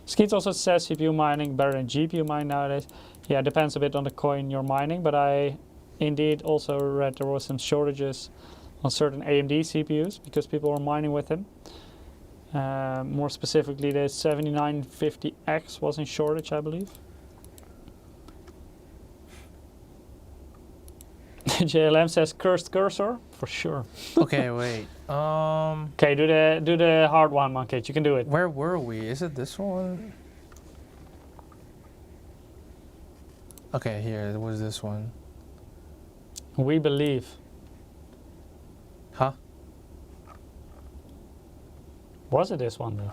Skeets also says CPU mining better than GPU mining nowadays. Yeah, it depends a bit on the coin you're mining, but I indeed also read there was some shortages on certain AMD CPUs because people were mining with them. More specifically, the 7950X was in shortage, I believe. JLM says cursed cursor for sure. Okay, wait. Okay, do the hard one, Monkey. You can do it. Where were we? Is it this one? Okay, here. It was this one. We believe. Huh? Was it this one though?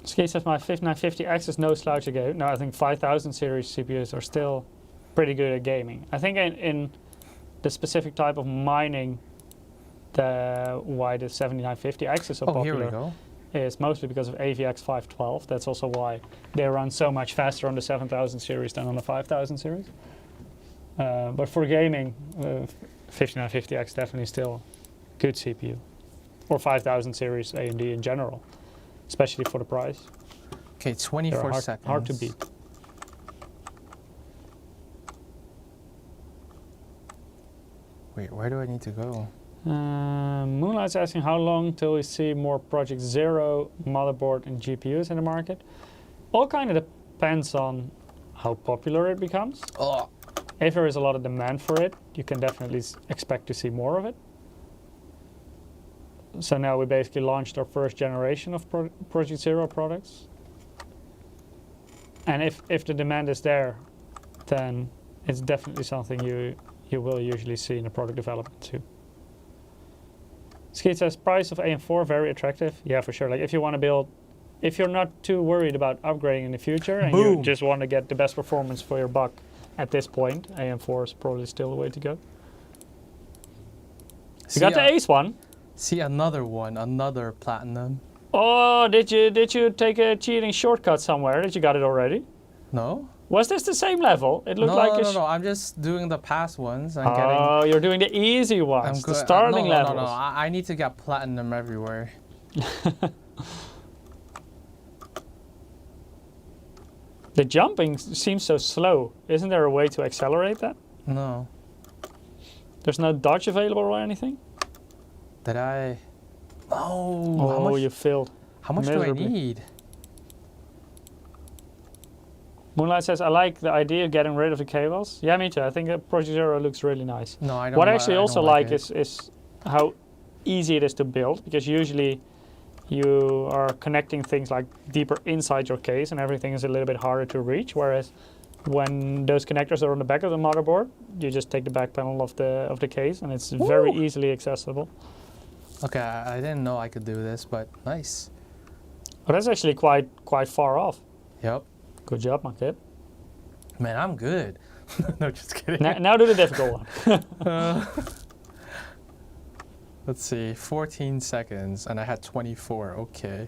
Ski says my 5950X is no slouch again. No, I think 5000 series CPUs are still pretty good at gaming. I think in the specific type of mining, why the 7950X is so popular. Here we go. Is mostly because of AVX 512. That's also why they run so much faster on the 7000 series than on the 5000 series. But for gaming, 5950X definitely still good CPU. Or 5000 series AMD in general, especially for the price. Okay, 24 seconds. Hard to beat. Wait, where do I need to go? Moonlight's asking how long till we see more Project Zero motherboard and GPUs in the market. All kind of depends on how popular it becomes. Oh. If there is a lot of demand for it, you can definitely expect to see more of it. So now we basically launched our first generation of Project Zero products. And if the demand is there, then it's definitely something you will usually see in the product development too. Skeet says price of AM4 very attractive. Yeah, for sure. Like if you want to build, if you're not too worried about upgrading in the future and you just want to get the best performance for your buck at this point, AM4 is probably still the way to go. You got the Ace one. See another one, another platinum. Oh, did you take a cheating shortcut somewhere that you got it already? No. Was this the same level? It looked like no. I'm just doing the past ones. You're doing the easy ones, the starting levels. No. I need to get platinum everywhere. The jumping seems so slow. Isn't there a way to accelerate that? No. There's no dodge available or anything? Did I? Oh, you failed. How much miserably. do I need? Moonlight says, I like the idea of getting rid of the cables. Yeah, me too. I think Project Zero looks really nice. No, I don't. What I actually also like is how easy it is to build, because usually you are connecting things like deeper inside your case and everything is a little bit harder to reach, whereas when those connectors are on the back of the motherboard, you just take the back panel of the case and it's very easily accessible. Okay, I didn't know I could do this, but nice. But that's actually quite far off. Yep. Good job, my kid. Man, I'm good. No, just kidding. Now do the difficult one. Let's see, 14 seconds, and I had 24. Okay.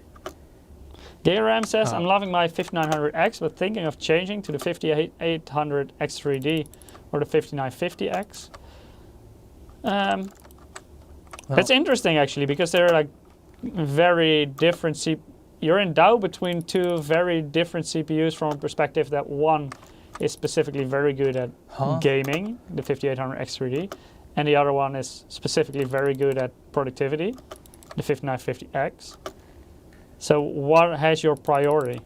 DRM says, I'm loving my 5900X, but thinking of changing to the 5800X3D or the 5950X. That's interesting, actually, because they're like very different. You're in doubt between two very different CPUs from a perspective that one is specifically very good at gaming, the 5800X3D, and the other one is specifically very good at productivity, the 5950X. So what has your priority?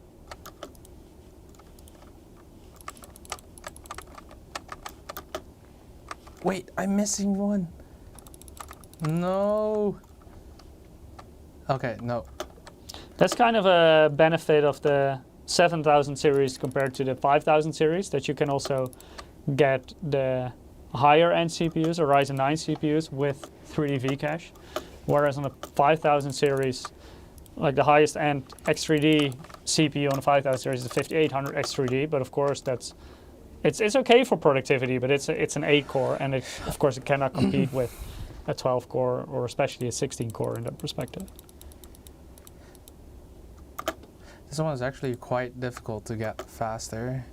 Wait, I'm missing one. No. Okay, no. That's kind of a benefit of the 7000 series compared to the 5000 series, that you can also get the higher end CPUs or Ryzen 9 CPUs with 3D V cache. Whereas on the 5000 series, like the highest end X3D CPU on the 5000 series is the 5800 X3D, but of course it's okay for productivity, but it's an 8-core, and of course it cannot compete with a 12-core or especially a 16-core in that perspective. This one is actually quite difficult to get faster.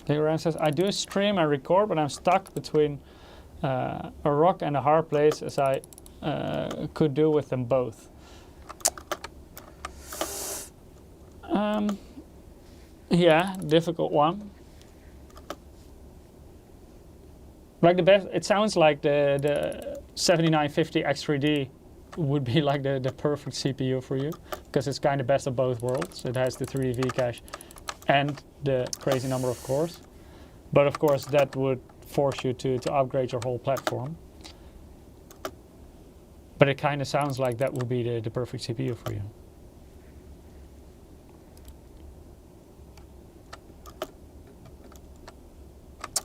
Leoran says, I do stream and record, but I'm stuck between a rock and a hard place as I could do with them both. Yeah, difficult one. Like the best, it sounds like the 7950 X3D would be like the perfect CPU for you, because it's kind of best of both worlds. It has the 3D V-cache and the crazy number of cores. But of course that would force you to upgrade your whole platform. But it kind of sounds like that would be the perfect CPU for you.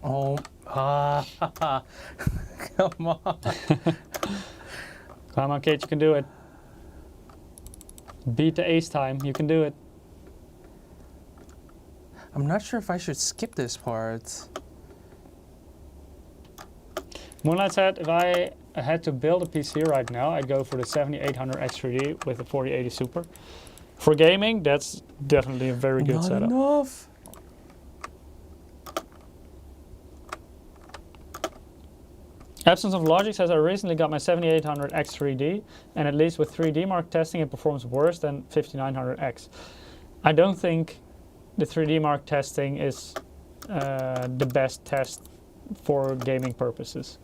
Oh, come on. Come on, Kate, you can do it. Beat the ace time, you can do it. I'm not sure if I should skip this part. Moonlight said, if I had to build a PC right now, I'd go for the 7800 X3D with the 4080 Super. For gaming, that's definitely a very good setup. Not enough. Absence of Logic says, I recently got my 7800 X3D, and at least with 3D Mark testing, it performs worse than 5900X. I don't think the 3D Mark testing is the best test for gaming purposes,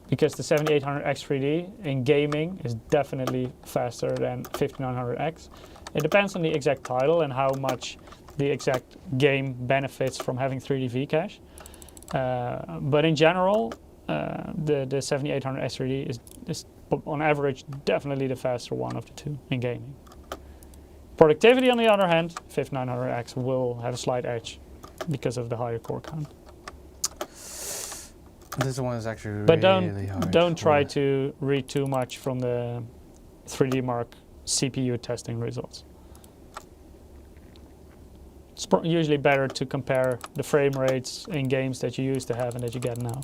because the 7800 X3D in gaming is definitely faster than 5900X. It depends on the exact title and how much the exact game benefits from having 3D V-cache. But in general, the 7800 X3D is on average definitely the faster one of the two in gaming. Productivity, on the other hand, 5900X will have a slight edge because of the higher core count. This one is actually but really hard. Don't try to read too much from the 3D Mark CPU testing results. It's usually better to compare the frame rates in games that you used to have and that you get now.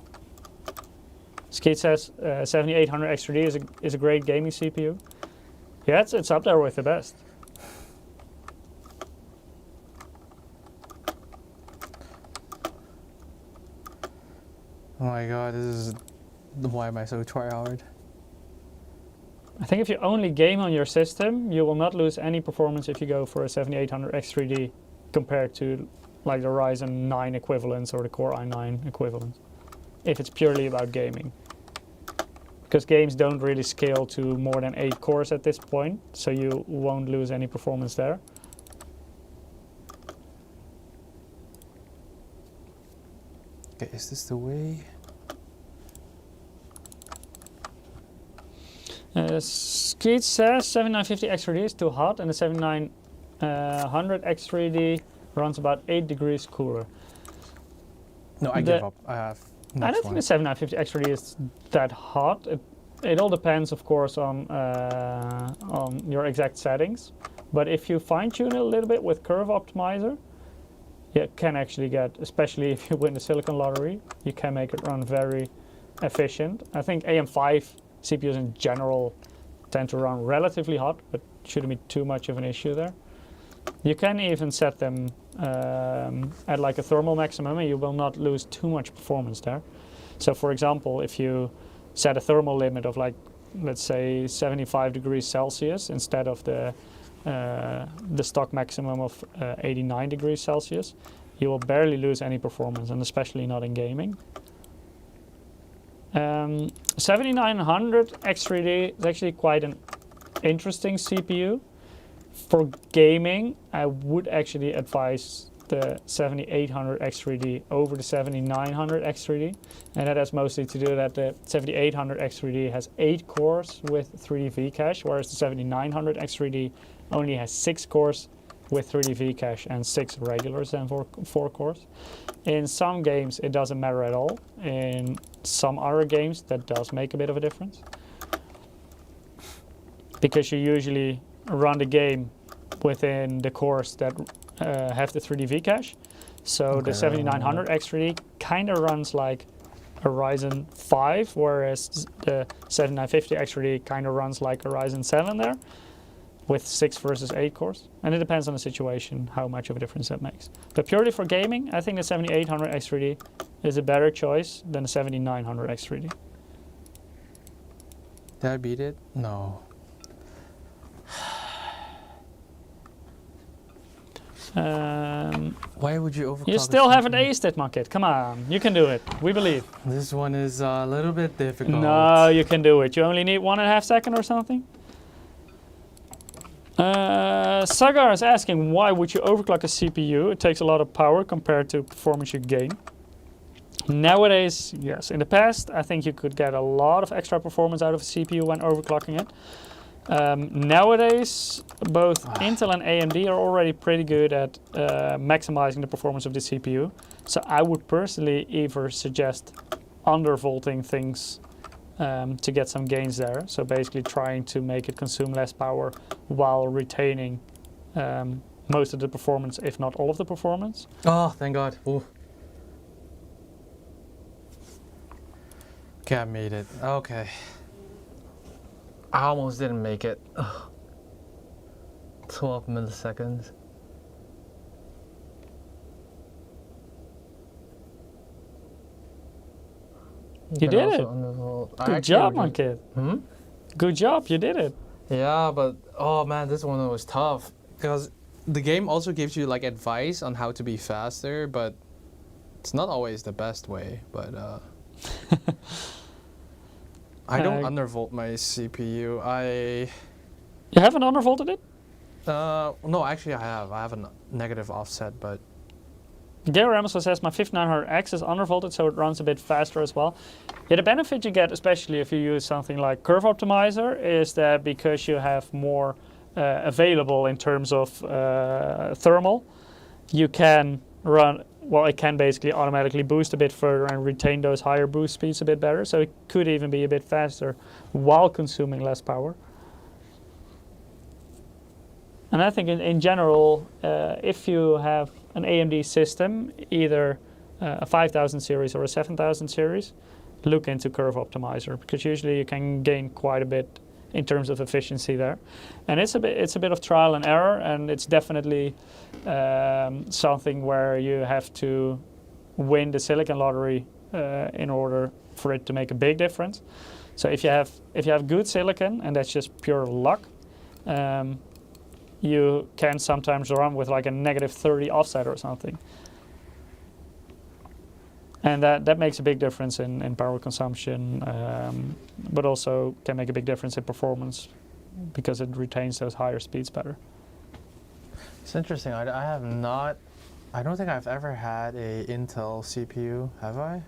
Skeet says 7800 X3D is a great gaming CPU. Yeah, it's up there with the best. Oh my god, this is... Why am I so try-hard? I think if you only game on your system, you will not lose any performance if you go for a 7800 X3D compared to like the Ryzen 9 equivalents or the Core i9 equivalents, if it's purely about gaming. Because games don't really scale to more than 8 cores at this point, so you won't lose any performance there. Okay, is this the way? Skeet says 7950 X3D is too hot, and the 7900 X3D runs about 8 degrees cooler. No, I give up. I don't think the 7950 X3D is that hot. It all depends, of course, on your exact settings. But if you fine-tune it a little bit with Curve Optimizer, you can actually get, especially if you win the Silicon Lottery, you can make it run very efficient. I think AM5 CPUs in general tend to run relatively hot, but shouldn't be too much of an issue there. You can even set them at like a thermal maximum, and you will not lose too much performance there. So for example, if you set a thermal limit of like, let's say 75 degrees Celsius instead of the stock maximum of 89 degrees Celsius, you will barely lose any performance, and especially not in gaming. 7900 X3D is actually quite an interesting CPU. For gaming, I would actually advise the 7800 X3D over the 7900 X3D, and that has mostly to do that the 7800 X3D has 8 cores with 3D V-cache, whereas the 7900 X3D only has 6 cores with 3D V-cache and 6 regulars and 4 cores. In some games it doesn't matter at all. In some other games that does make a bit of a difference. because you usually run the game within the cores that have the 3D cache. So the 7900 X3D kind of runs like a Ryzen 5, whereas the 7950 X3D kind of runs like a Ryzen 7 there, with 6 versus 8 cores. And it depends on the situation how much of a difference that makes. But purely for gaming, I think the 7800 X3D is a better choice than the 7900 X3D. Did I beat it? No. Why would you overclock? You still haven't aced it, my kid. Come on, you can do it. We believe. This one is a little bit difficult. No, you can do it. You only need 1.5 seconds or something. Sagar is asking, why would you overclock a CPU? It takes a lot of power compared to performance you gain. Nowadays, yes. In the past, I think you could get a lot of extra performance out of a CPU when overclocking it. Nowadays, both Intel and AMD are already pretty good at maximizing the performance of the CPU. So I would personally either suggest undervolting things to get some gains there. So basically trying to make it consume less power while retaining most of the performance, if not all of the performance. Oh, thank God. Ooh. Okay, I made it. Okay. I almost didn't make it. Ugh. 12 milliseconds. You did it. Good job, my kid. Good job, you did it. Yeah, but oh man, this one was tough because the game also gives you like advice on how to be faster, but it's not always the best way. But I don't undervolt my CPU. You haven't undervolted it? No, actually I have. I have a negative offset, but. Gary Emerson says my 5900X is undervolted, so it runs a bit faster as well. Yeah, the benefit you get, especially if you use something like Curve Optimizer, is that because you have more available in terms of thermal, you can run, well, it can basically automatically boost a bit further and retain those higher boost speeds a bit better. So it could even be a bit faster while consuming less power. And I think in general, if you have an AMD system, either a 5000 series or a 7000 series, look into Curve Optimizer, because usually you can gain quite a bit in terms of efficiency there. And it's a bit of trial and error, and it's definitely something where you have to win the silicon lottery in order for it to make a big difference. So if you have good silicon, and that's just pure luck, you can sometimes run with like a negative 30 offset or something. And that makes a big difference in power consumption, but also can make a big difference in performance because it retains those higher speeds better. It's interesting. I don't think I've ever had a Intel CPU, have I?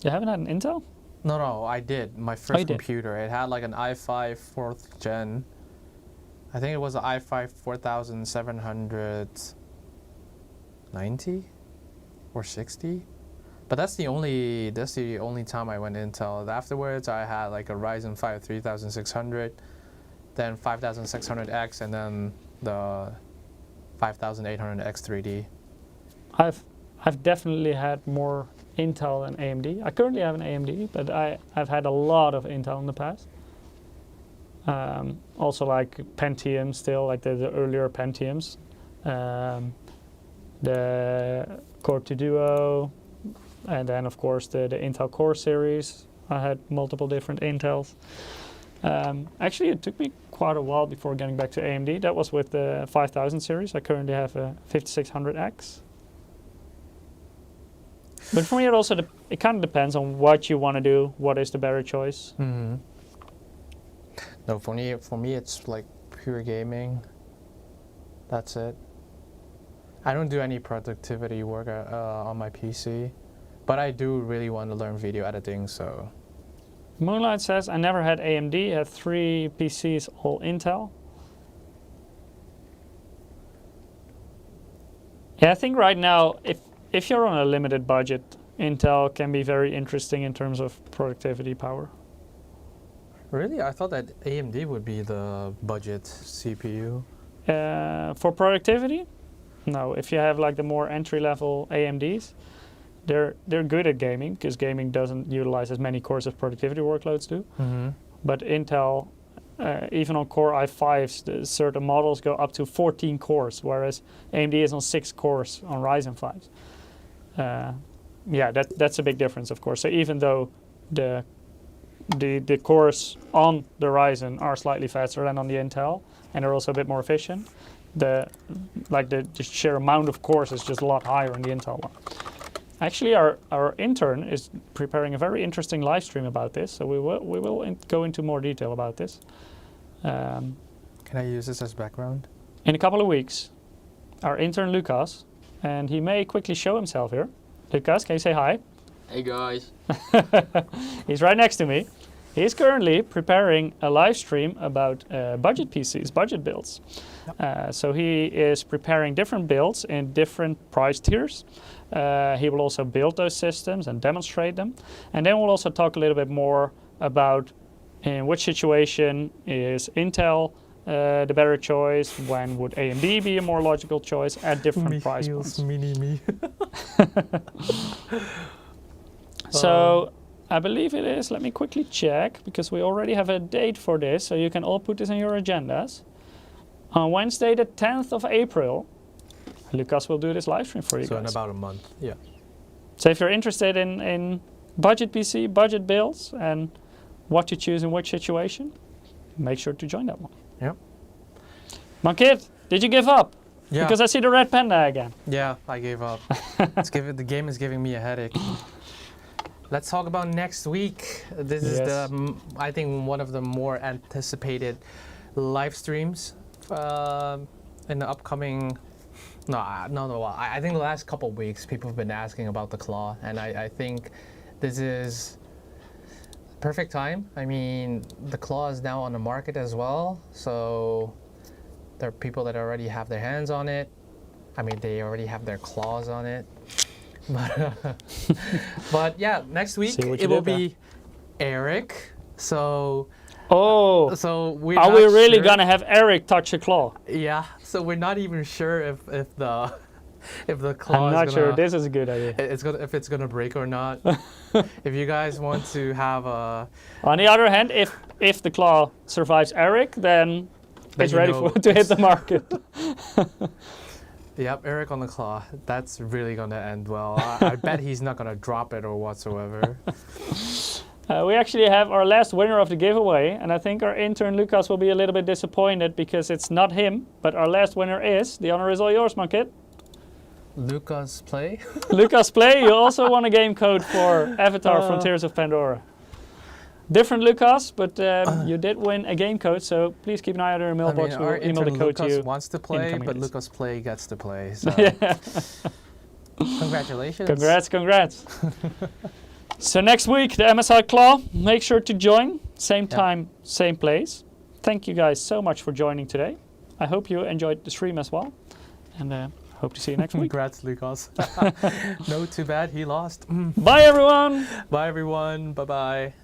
You haven't had an Intel? No, I did. My first computer. It had like an i5 4th gen. I think it was an i5 4790 or 60. But that's the only time I went Intel. Afterwards, I had like a Ryzen 5 3600, then 5600X, and then the 5800 X3D. I've definitely had more Intel than AMD. I currently have an AMD, but I've had a lot of Intel in the past. Also like Pentium still, like the earlier Pentiums. The Core 2 Duo, and then of course the Intel Core series. I had multiple different Intels. Actually, it took me quite a while before getting back to AMD. That was with the 5000 series. I currently have a 5600X. But for me, it kind of depends on what you want to do. What is the better choice? Mm-hmm. No, for me, it's like pure gaming. That's it. I don't do any productivity work on my PC, but I do really want to learn video editing, so. Moonlight says, I never had AMD, had 3 PCs, all Intel. Yeah, I think right now, if you're on a limited budget, Intel can be very interesting in terms of productivity power. Really? I thought that AMD would be the budget CPU. For productivity, no. If you have like the more entry-level AMDs, they're good at gaming because gaming doesn't utilize as many cores as productivity workloads do. Mm-hmm. But Intel, even on Core i5s, certain models go up to 14 cores, whereas AMD is on 6 cores on Ryzen 5s. Yeah, that's a big difference, of course. So even though the cores on the Ryzen are slightly faster than on the Intel, and they're also a bit more efficient, the sheer amount of cores is just a lot higher on the Intel one. Actually, our intern is preparing a very interesting live stream about this, so we will go into more detail about this. Can I use this as background? In a couple of weeks, our intern Lucas, and he may quickly show himself here. Lucas, can you say hi? Hey guys. He's right next to me. He's currently preparing a live stream about budget PCs, budget builds. Yep. So he is preparing different builds in different price tiers. He will also build those systems and demonstrate them. And then we'll also talk a little bit more about in which situation is Intel the better choice, when would AMD be a more logical choice at different price points. Mini-me. So I believe it is, let me quickly check, because we already have a date for this, so you can all put this in your agendas. On Wednesday the 10th of April, Lucas will do this live stream for you So guys. in about a month, yeah. So if you're interested in budget PC, budget builds, and what to choose in which situation, make sure to join that one. Yep. Mankit, did you give up? Yeah. Because I see the red panda again. Yeah, I gave up. The game is giving me a headache. Let's talk about next week. This is I think one of the more anticipated live streams in the upcoming. No. I think the last couple of weeks people have been asking about the claw, and I think this is perfect time. I mean, the claw is now on the market as well, so there are people that already have their hands on it. I mean, they already have their claws on it. But yeah, next week it will be Eric. So are we really gonna have Eric touch a claw? Yeah. So we're not even sure if the claw. I'm not sure this is a good idea. If it's gonna break or not. If you guys want to have a. On the other hand, if the claw survives Eric, then it's ready to hit the market. Yep, Eric on the claw. That's really going to end well. I bet he's not going to drop it or whatsoever. We actually have our last winner of the giveaway, and I think our intern Lucas will be a little bit disappointed because it's not him, but our last winner is. The honor is all yours, Mankit. Lucas Play? Lucas Play, you also won a game code for Avatar Frontiers of Pandora. Different Lucas, but you did win a game code, so please keep an eye out on your mailbox. I mean, we'll email the code to you. Lucas wants to play, but Lucas Play gets to play. So. Congratulations. Congrats. So next week, the MSI Claw. Make sure to join. Same time, same place. Thank you guys so much for joining today. I hope you enjoyed the stream as well. And hope to see you next week. Congrats, Lucas. No, too bad. He lost. Bye, everyone. Bye, everyone. Bye-bye.